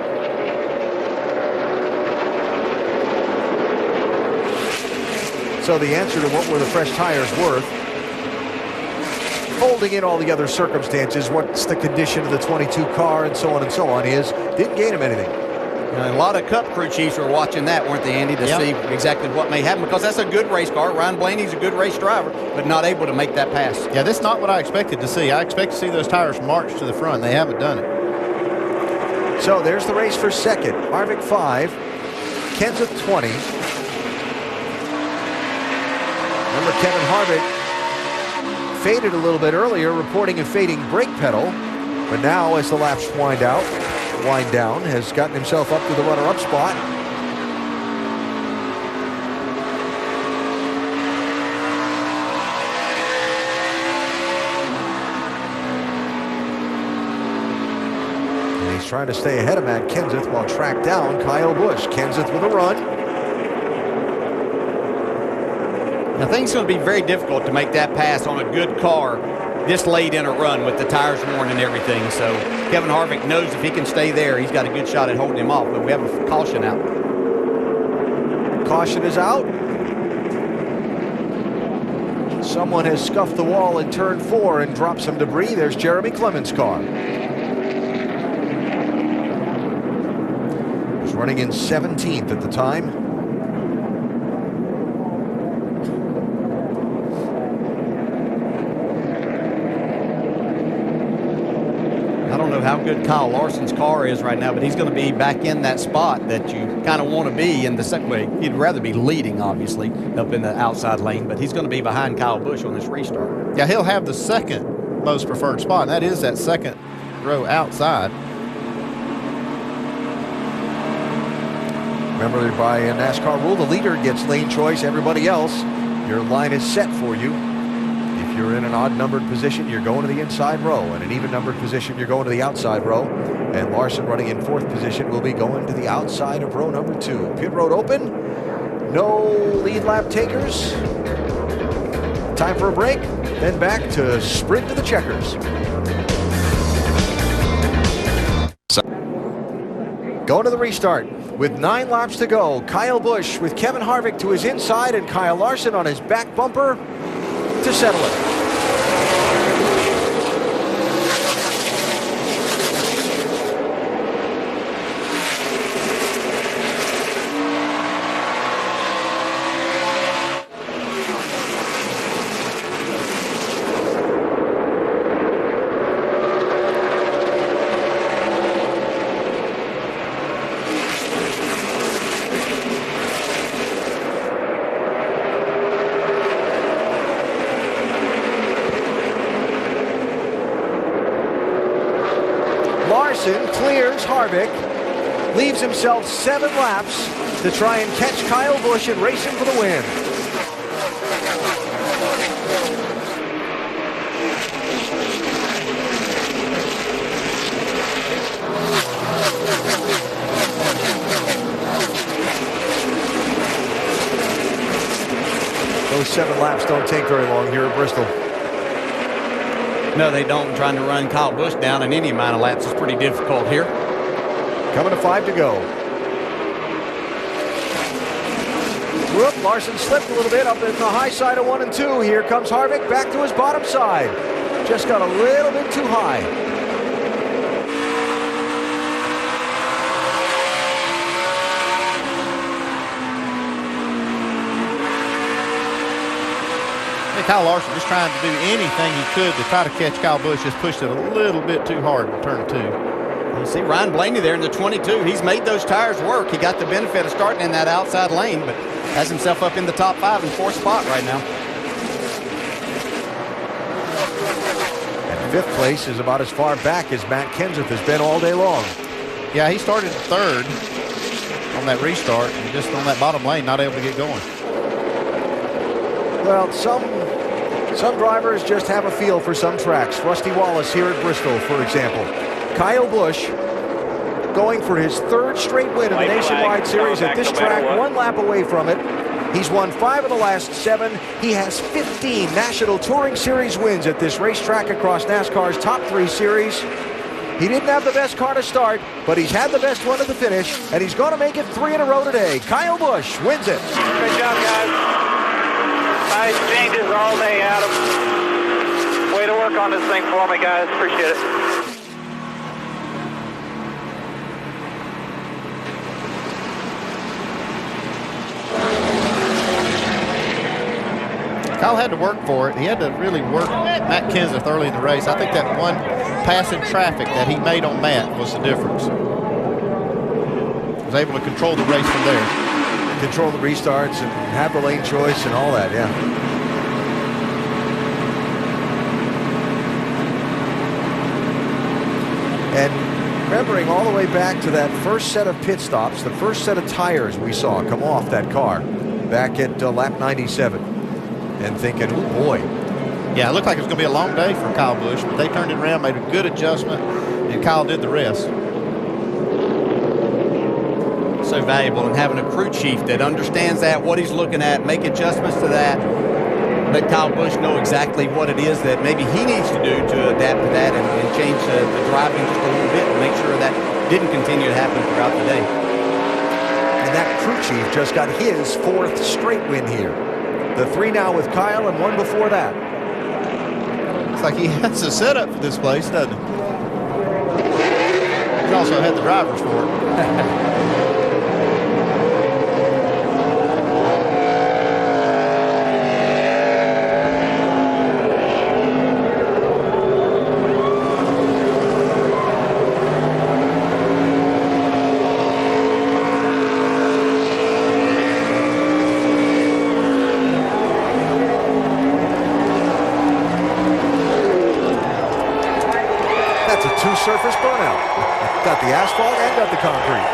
So the answer to what were the fresh tires worth, folding in all the other circumstances, what's the condition of the 22 car and so on, is didn't gain him anything. A lot of Cup crew chiefs were watching that, weren't they, Andy, to see exactly what may happen because that's a good race car. Ryan Blaney's a good race driver, but not able to make that pass. Yeah, that's not what I expected to see. I expect to see those tires march to the front. They haven't done it. So there's the race for 2nd. Harvick 5, Kenseth 20. Remember, Kevin Harvick faded a little bit earlier, reporting a fading brake pedal, but now as the laps wind down, has gotten himself up to the runner-up spot. And he's trying to stay ahead of Matt Kenseth while tracked down Kyle Busch. Kenseth with a run. I think it's going to be very difficult to make that pass on a good car this late in a run with the tires worn and everything. So Kevin Harvick knows if he can stay there, he's got a good shot at holding him off. But we have a caution out. Caution is out. Someone has scuffed the wall in turn 4 and dropped some debris. There's Jeremy Clements' car. He was running in 17th at the time. How good Kyle Larson's car is right now, but he's going to be back in that spot that you kind of want to be in the second way. He'd rather be leading, obviously, up in the outside lane, but he's going to be behind Kyle Busch on this restart. Yeah, he'll have the second most preferred spot, and that is that second row outside. Remember, by a NASCAR rule, the leader gets lane choice. Everybody else, your line is set for you. If you're in an odd-numbered position, you're going to the inside row. In an even-numbered position, you're going to the outside row. And Larson running in 4th position will be going to the outside of row number 2. Pit road open. No lead lap takers. Time for a break. Then back to sprint to the checkers. Going to the restart with 9 laps to go. Kyle Busch with Kevin Harvick to his inside and Kyle Larson on his back bumper to settle it. Larson clears Harvick, leaves himself 7 laps to try and catch Kyle Busch and race him for the win. Those 7 laps don't take very long here at Bristol. No, they don't. Trying to run Kyle Busch down in any amount of laps is pretty difficult here. Coming to 5 to go. Whoop, Larson slipped a little bit up in the high side of 1 and 2. Here comes Harvick back to his bottom side. Just got a little bit too high. Kyle Larson just trying to do anything he could to try to catch Kyle Busch. Just pushed it a little bit too hard in turn 2. You see Ryan Blaney there in the 22. He's made those tires work. He got the benefit of starting in that outside lane, but has himself up in the top 5 and 4th spot right now. And 5th place is about as far back as Matt Kenseth has been all day long. Yeah, he started 3rd on that restart and just on that bottom lane, not able to get going. Well, some drivers just have a feel for some tracks. Rusty Wallace here at Bristol, for example. Kyle Busch going for his 3rd straight win in the Nationwide Series at this track, 1 lap away from it. He's won 5 of the last 7. He has 15 National Touring Series wins at this racetrack across NASCAR's top 3 series. He didn't have the best car to start, but he's had the best one at the finish, and he's going to make it 3 in a row today. Kyle Busch wins it. Good job, guys. Nice changes all day, Adam. Way to work on this thing for me, guys. Appreciate it. Kyle had to work for it. He had to really work Matt Kenseth early in the race. I think that one pass in traffic that he made on Matt was the difference. He was able to control the race from there. Control the restarts and have the lane choice and all that, yeah. And remembering all the way back to that first set of pit stops, the first set of tires we saw come off that car back at lap 97, and thinking, oh boy. Yeah, it looked like it was going to be a long day for Kyle Busch, but they turned it around, made a good adjustment, and Kyle did the rest. So valuable in having a crew chief that understands that, what he's looking at, make adjustments to that, let Kyle Busch know exactly what it is that maybe he needs to do to adapt to that and change the driving just a little bit and make sure that didn't continue to happen throughout the day. And that crew chief just got his 4th straight win here. The 3 now with Kyle and 1 before that. It's like he has a setup for this place, doesn't he? He also had the drivers for it. Surface burnout. Got the asphalt and got the concrete.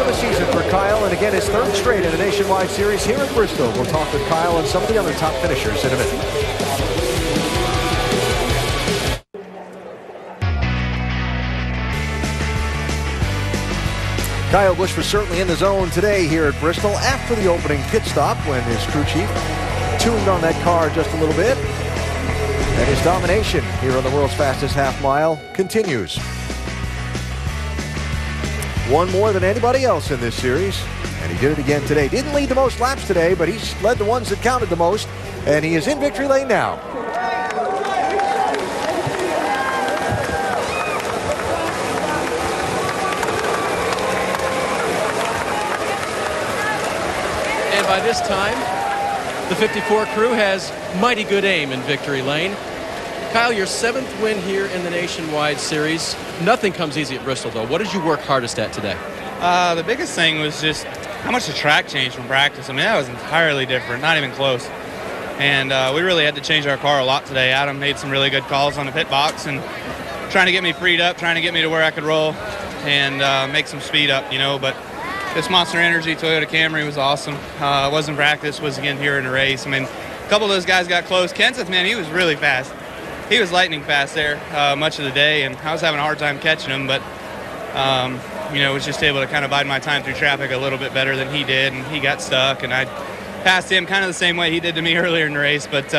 of the season for Kyle, and again, his third straight in a nationwide series here in Bristol. We'll talk with Kyle and some of the other top finishers in a minute. Kyle Busch was certainly in the zone today here at Bristol after the opening pit stop when his crew chief tuned on that car just a little bit. And his domination here on the world's fastest half mile continues. One more than anybody else in this series, and he did it again today. Didn't lead the most laps today, but he's led the ones that counted the most, and he is in victory lane now. And by this time, the 54 crew has mighty good aim in victory lane. Kyle, your 7th win here in the Nationwide Series. Nothing comes easy at Bristol, though. What did you work hardest at today? The biggest thing was just how much the track changed from practice. I mean, that was entirely different, not even close. And we really had to change our car a lot today. Adam made some really good calls on the pit box and trying to get me freed up, trying to get me to where I could roll and make some speed up, you know. But this Monster Energy Toyota Camry was awesome. It wasn't practice, was again here in the race. I mean, a couple of those guys got close. Kenseth, man, he was really fast. He was lightning fast there much of the day, and I was having a hard time catching him, but, you know, was just able to kind of bide my time through traffic a little bit better than he did, and he got stuck, and I passed him kind of the same way he did to me earlier in the race, but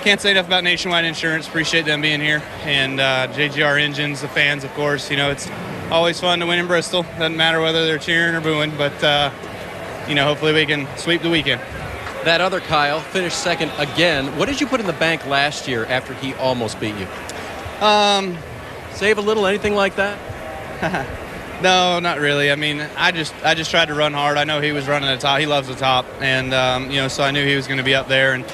can't say enough about Nationwide Insurance. Appreciate them being here, and JGR Engines, the fans, of course. You know, it's always fun to win in Bristol. Doesn't matter whether they're cheering or booing, but, you know, hopefully we can sweep the weekend. That other Kyle finished second again. What did you put in the bank last year after he almost beat you? Save a little, anything like that? No, not really. I mean, I just tried to run hard. I know he was running the top. He loves the top, and you know, so I knew he was going to be up there. And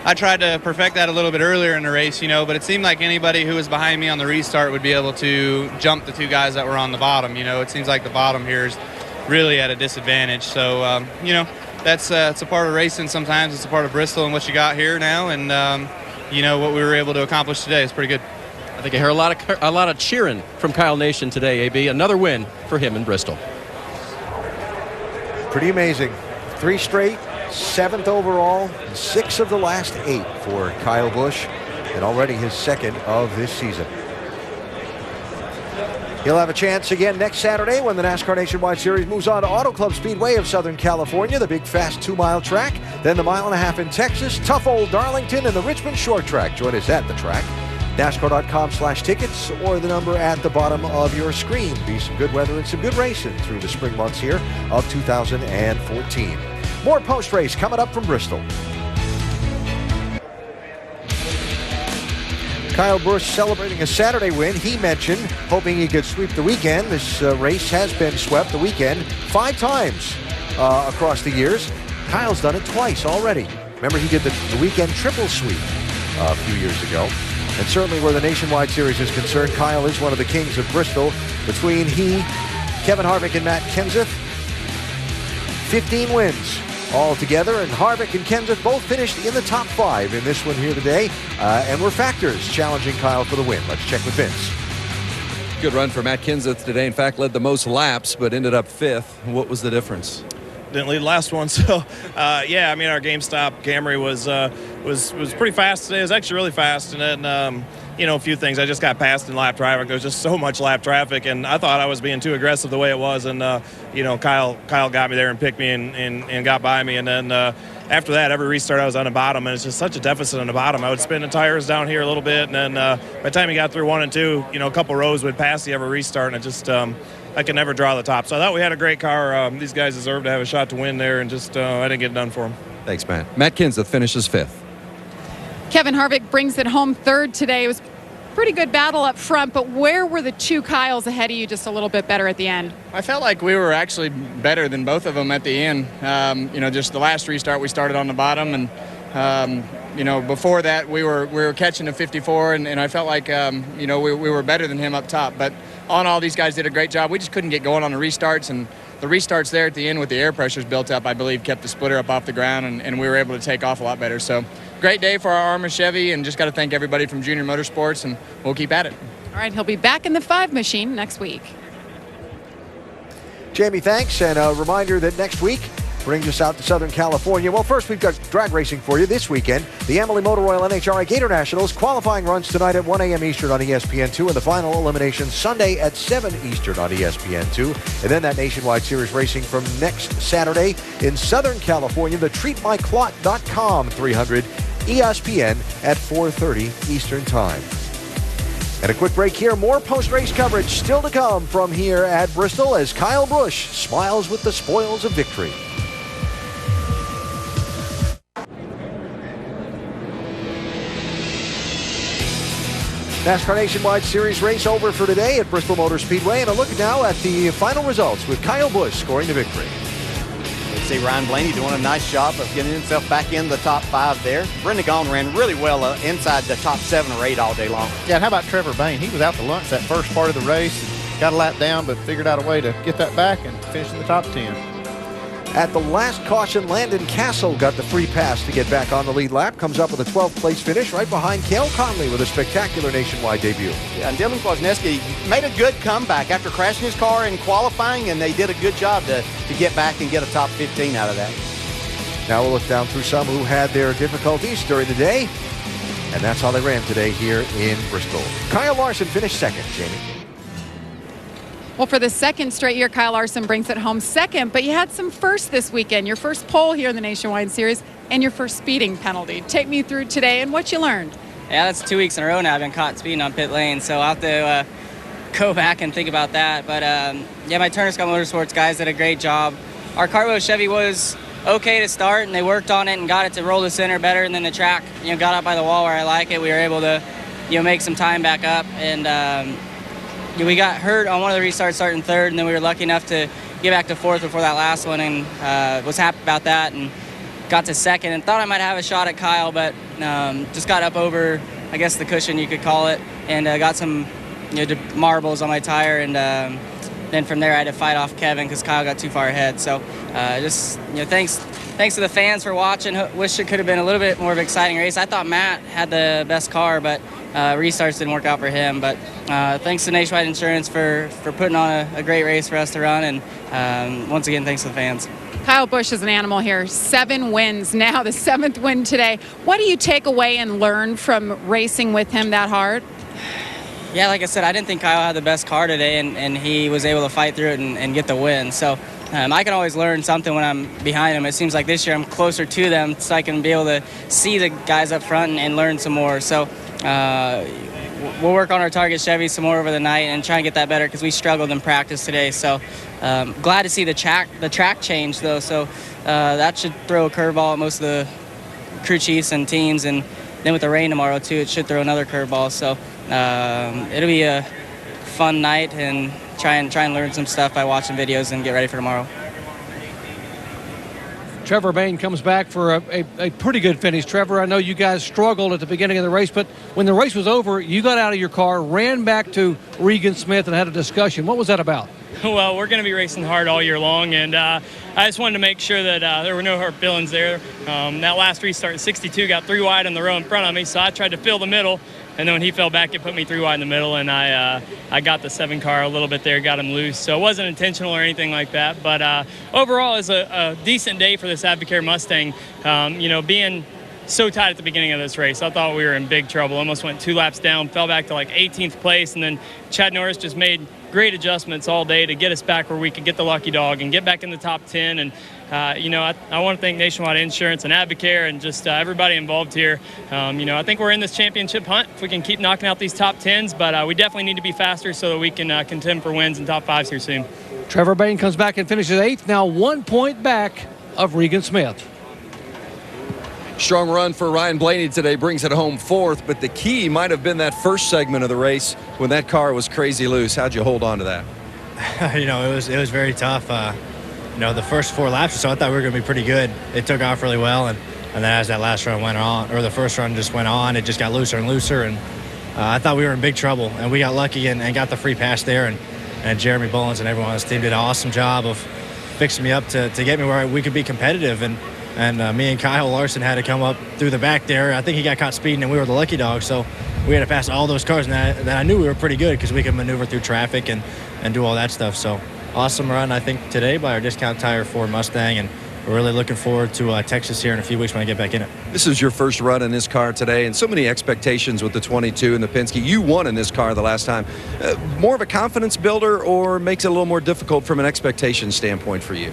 I tried to perfect that a little bit earlier in the race, you know. But it seemed like anybody who was behind me on the restart would be able to jump the two guys that were on the bottom. You know, it seems like the bottom here is really at a disadvantage. So you know. It's a part of racing sometimes. It's a part of Bristol and what you got here now, and you know what we were able to accomplish today is pretty good. I think I hear a lot of cheering from Kyle Nation today. AB, another win for him in Bristol. Pretty amazing. 3 straight, 7th overall, 6 of the last 8 for Kyle Busch, and already his 2nd of this season. He'll have a chance again next Saturday when the NASCAR Nationwide Series moves on to Auto Club Speedway of Southern California, the big fast 2-mile track, then the 1.5 mile in Texas, tough old Darlington, and the Richmond short track. Join us at the track. NASCAR.com/tickets or the number at the bottom of your screen. Be some good weather and some good racing through the spring months here of 2014. More post-race coming up from Bristol. Kyle Busch celebrating a Saturday win. He mentioned hoping he could sweep the weekend. This race has been swept the weekend 5 times across the years. Kyle's done it twice already. Remember, he did the weekend triple sweep a few years ago. And certainly where the Nationwide Series is concerned, Kyle is one of the kings of Bristol. Between he, Kevin Harvick, and Matt Kenseth, 15 wins all together, and Harvick and Kenseth both finished in the top 5 in this one here today, and were factors challenging Kyle for the win. Let's check with Vince. Good run for Matt Kenseth today. In fact, led the most laps, but ended up 5th. What was the difference? Didn't lead the last one, so yeah. I mean, our GameStop Camry was pretty fast today. It was actually really fast, and then you know, a few things. I just got passed in lap traffic. There was just so much lap traffic, and I thought I was being too aggressive the way it was. And you know, Kyle got me there and picked me and got by me. And then after that, every restart I was on the bottom, and it's just such a deficit on the bottom. I would spin the tires down here a little bit, and then by the time you got through 1 and 2, you know, a couple rows would pass you every restart, and it just I could never draw the top. So I thought we had a great car. These guys deserve to have a shot to win there, and just I didn't get it done for them. Thanks, Matt. Matt Kenseth finishes 5th. Kevin Harvick brings it home 3rd today. It was a pretty good battle up front, but where were the 2 Kyles ahead of you just a little bit better at the end? I felt like we were actually better than both of them at the end. You know, just the last restart, we started on the bottom, and you know, before that, we were catching a 54, and I felt like you know, we were better than him up top. But all in all, these guys did a great job. We just couldn't get going on the restarts, and the restarts there at the end with the air pressures built up, I believe, kept the splitter up off the ground, and we were able to take off a lot better. So great day for our Arma Chevy, and just got to thank everybody from Junior Motorsports, and we'll keep at it. All right, he'll be back in the 5 machine next week. Jamie, thanks. And a reminder that next week brings us out to Southern California. Well, first, we've got drag racing for you this weekend. The Amalie Motor Oil NHRA Gator Nationals qualifying runs tonight at 1 a.m. Eastern on ESPN2, and the final elimination Sunday at 7 Eastern on ESPN2. And then that nationwide series racing from next Saturday in Southern California, the TreatMyClot.com 300 ESPN at 4:30 Eastern Time. And a quick break here. More post-race coverage still to come from here at Bristol as Kyle Busch smiles with the spoils of victory. NASCAR Nationwide Series race over for today at Bristol Motor Speedway. And a look now at the final results with Kyle Busch scoring the victory. You see Ryan Blaney doing a nice job of getting himself back in the top 5 there. Brendan Gaughan ran really well inside the top 7 or 8 all day long. Yeah, and how about Trevor Bayne? He was out to lunch that first part of the race, got a lap down, but figured out a way to get that back and finish in the top 10. At the last caution, Landon Castle got the free pass to get back on the lead lap. Comes up with a 12th place finish right behind Cale Conley with a spectacular nationwide debut. Yeah, and Dylan Kwasniewski made a good comeback after crashing his car in qualifying, and they did a good job to get back and get a top 15 out of that. Now we'll look down through some who had their difficulties during the day, and that's how they ran today here in Bristol. Kyle Larson finished second, Jamie. Well, for the second straight year, Kyle Larson brings it home second, but you had some firsts this weekend. Your first pole here in the Nationwide Series and your first speeding penalty. Take me through today and what you learned. Yeah, that's 2 weeks in a row now I've been caught speeding on pit lane, so I'll have to go back and think about that. But, yeah, my Turner Scott Motorsports guys did a great job. Our Cartwheel Chevy was okay to start, and they worked on it and got it to roll the center better, and then the track, got up by the wall where I like it. We were able to, make some time back up, and we got hurt on one of the restarts starting third, and then we were lucky enough to get back to fourth before that last one, and was happy about that, and got to second and thought I might have a shot at Kyle, but just got up over, I guess, the cushion, you could call it, and got some marbles on my tire, and then from there I had to fight off Kevin because Kyle got too far ahead. So thanks to the fans for watching. Wish it could have been a little bit more of an exciting race. I thought Matt had the best car, but restarts didn't work out for him. But thanks to Nationwide Insurance for putting on a great race for us to run, and once again, thanks to the fans. Kyle Busch is an animal here. 7 wins now, the 7th win today. What do you take away and learn from racing with him that hard? Yeah, like I said, I didn't think Kyle had the best car today, and he was able to fight through it and get the win. So I can always learn something when I'm behind him. It seems like this year I'm closer to them, so I can be able to see the guys up front and learn some more. So we'll work on our Target Chevy some more over the night and try and get that better because we struggled in practice today. So glad to see the track change, though. So that should throw a curveball at most of the crew chiefs and teams. And then with the rain tomorrow, too, it should throw another curveball. So it'll be a fun night and try and learn some stuff by watching videos and get ready for tomorrow. Trevor Bayne comes back for a pretty good finish. Trevor, I know you guys struggled at the beginning of the race, but when the race was over, you got out of your car, ran back to Regan Smith and had a discussion. What was that about? Well, we're going to be racing hard all year long, and I just wanted to make sure that there were no hurt feelings there. That last restart, 62, got 3 wide on the row in front of me, so I tried to fill the middle, and then when he fell back, it put me 3 wide in the middle, and I got the 7 car a little bit there, got him loose. So it wasn't intentional or anything like that, but overall, it was a decent day for this Advocare Mustang. Being so tight at the beginning of this race, I thought we were in big trouble. Almost went 2 laps down, fell back to like 18th place, and then Chad Norris just made great adjustments all day to get us back where we could get the lucky dog and get back in the top 10. And I want to thank Nationwide Insurance and Advocare and just everybody involved here. I think we're in this championship hunt if we can keep knocking out these top 10s, but we definitely need to be faster so that we can contend for wins and top 5s here soon. Trevor Bayne comes back and finishes 8th, now 1 point back of Regan Smith. Strong run for Ryan Blaney today, brings it home 4th, but the key might have been that first segment of the race when that car was crazy loose. How'd you hold on to that? It was very tough. The first 4 laps or so, I thought we were going to be pretty good. It took off really well, and then as that last run went on, or the first run just went on, it just got looser and looser, and I thought we were in big trouble, and we got lucky and got the free pass there, and Jeremy Bullins and everyone on his team did an awesome job of fixing me up to get me where we could be competitive, and me and Kyle Larson had to come up through the back there. I think he got caught speeding, and we were the lucky dog, so we had to pass all those cars, and that I knew we were pretty good because we could maneuver through traffic and do all that stuff. So awesome run, I think, today by our discount tire Ford Mustang, and we're really looking forward to Texas here in a few weeks when I get back in it. This is your first run in this car today, and so many expectations with the 22 and the Penske. You won in this car the last time. More of a confidence builder, or makes it a little more difficult from an expectation standpoint for you?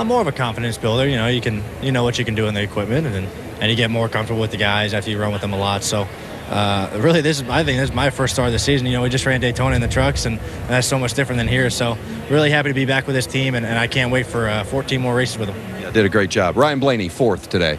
More of a confidence builder. You know what you can do in the equipment, and you get more comfortable with the guys after you run with them a lot. So really, I think this is my first start of the season. We just ran Daytona in the trucks, and that's so much different than here. So really happy to be back with this team, and I can't wait for 14 more races with them. Yeah, did a great job. Ryan Blaney, 4th today.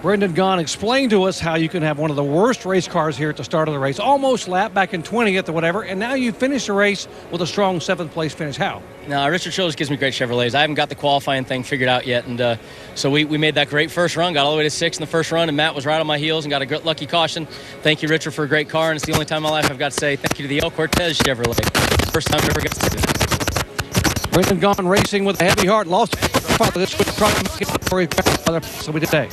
Brendan Gaughan explained to us how you can have one of the worst race cars here at the start of the race, almost lap back in 20th or whatever, and now you finish the race with a strong 7th place finish. How? No, Richard Childress gives me great Chevrolets. I haven't got the qualifying thing figured out yet, and so we made that great first run, got all the way to 6th in the first run, and Matt was right on my heels and got a lucky caution. Thank you, Richard, for a great car, and it's the only time in my life I've got to say thank you to the El Cortez Chevrolet. First time I ever got to see it. Brendan Gaughan racing with a heavy heart, lost this week, so we today.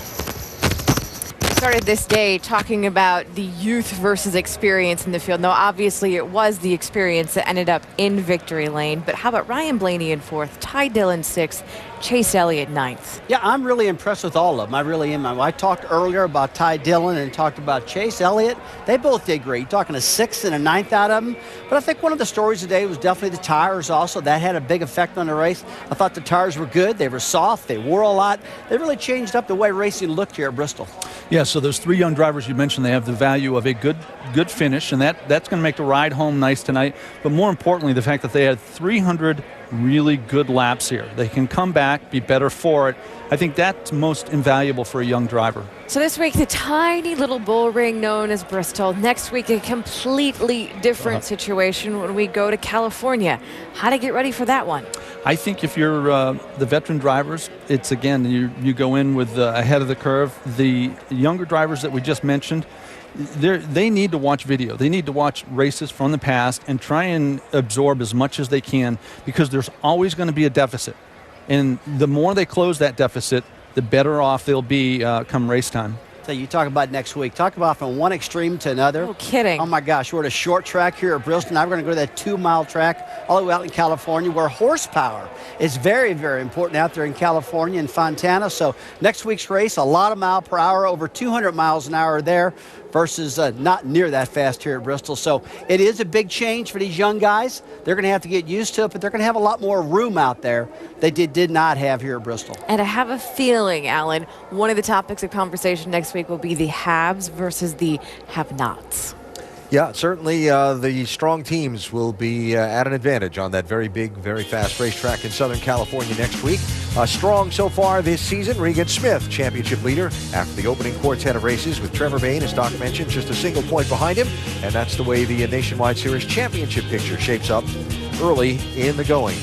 Started this day talking about the youth versus experience in the field. Now, obviously, it was the experience that ended up in victory lane. But how about Ryan Blaney in 4th, Ty Dillon 6th, Chase Elliott 9th? Yeah, I'm really impressed with all of them. I really am. I talked earlier about Ty Dillon and talked about Chase Elliott. They both did great. You're talking a 6th and a 9th out of them. But I think one of the stories today was definitely the tires also. That had a big effect on the race. I thought the tires were good. They were soft. They wore a lot. They really changed up the way racing looked here at Bristol. Yeah, so those 3 young drivers you mentioned, they have the value of a good finish, and that's going to make the ride home nice tonight. But more importantly, the fact that they had 300 really good laps here. They can come back, be better for it. I think that's most invaluable for a young driver. So this week, the tiny little bull ring known as Bristol. Next week, a completely different situation when we go to California. How to get ready for that one? I think if you're the veteran drivers, it's, again, you go in with ahead of the curve. The younger drivers that we just mentioned, they need to watch video. They need to watch races from the past and try and absorb as much as they can, because there's always going to be a deficit. And the more they close that deficit, the better off they'll be come race time. So you talk about next week. Talk about from one extreme to another. No kidding. Oh, my gosh. We're at a short track here at Bristol. Now we're going to go to that 2-mile track all the way out in California, where horsepower is very, very important out there in California and Fontana. So next week's race, a lot of mile per hour, over 200 miles an hour there, versus not near that fast here at Bristol. So it is a big change for these young guys. They're going to have to get used to it, but they're going to have a lot more room out there they did not have here at Bristol. And I have a feeling, Alan, one of the topics of conversation next week will be the haves versus the have-nots. Yeah, certainly the strong teams will be at an advantage on that very big, very fast racetrack in Southern California next week. Strong so far this season, Regan Smith, championship leader after the opening quartet of races, with Trevor Bayne, as Doc mentioned, just a single point behind him. And that's the way the Nationwide Series championship picture shapes up early in the going.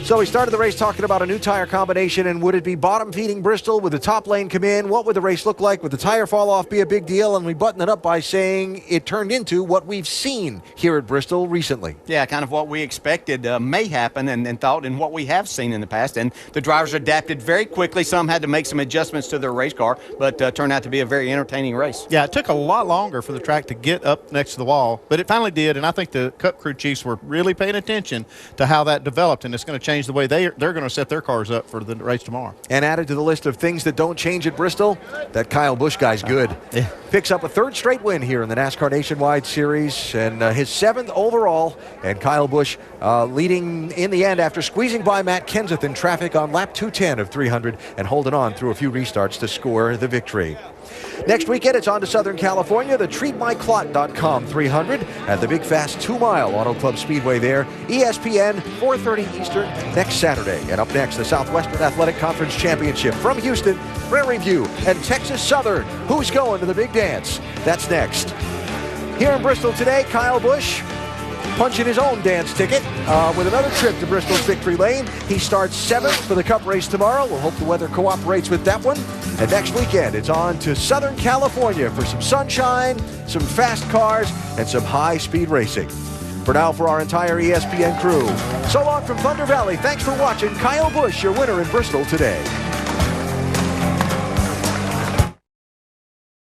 So we started the race talking about a new tire combination, and would it be bottom-feeding Bristol? Would the top lane come in? What would the race look like? Would the tire fall off be a big deal? And we button it up by saying it turned into what we've seen here at Bristol recently. Yeah, kind of what we expected may happen and thought, and what we have seen in the past. And the drivers adapted very quickly. Some had to make some adjustments to their race car, but turned out to be a very entertaining race. Yeah, it took a lot longer for the track to get up next to the wall, but it finally did. And I think the Cup crew chiefs were really paying attention to how that developed, and it's going to change the way they're going to set their cars up for the race tomorrow. And added to the list of things that don't change at Bristol, that Kyle Busch guy's good. Yeah. Picks up a 3rd straight win here in the NASCAR Nationwide Series, and his 7th overall. And Kyle Busch leading in the end after squeezing by Matt Kenseth in traffic on lap 210 of 300 and holding on through a few restarts to score the victory. Next weekend, it's on to Southern California, the TreatMyClot.com 300 at the Big Fast 2-mile Auto Club Speedway there. ESPN, 4:30 Eastern next Saturday. And up next, the Southwestern Athletic Conference Championship from Houston, Prairie View, and Texas Southern. Who's going to the big dance? That's next. Here in Bristol today, Kyle Busch punching his own dance ticket with another trip to Bristol's victory lane. He starts 7th for the Cup race tomorrow. We'll hope the weather cooperates with that one. And next weekend, it's on to Southern California for some sunshine, some fast cars, and some high-speed racing. For now, for our entire ESPN crew, so long from Thunder Valley. Thanks for watching. Kyle Busch, your winner in Bristol today.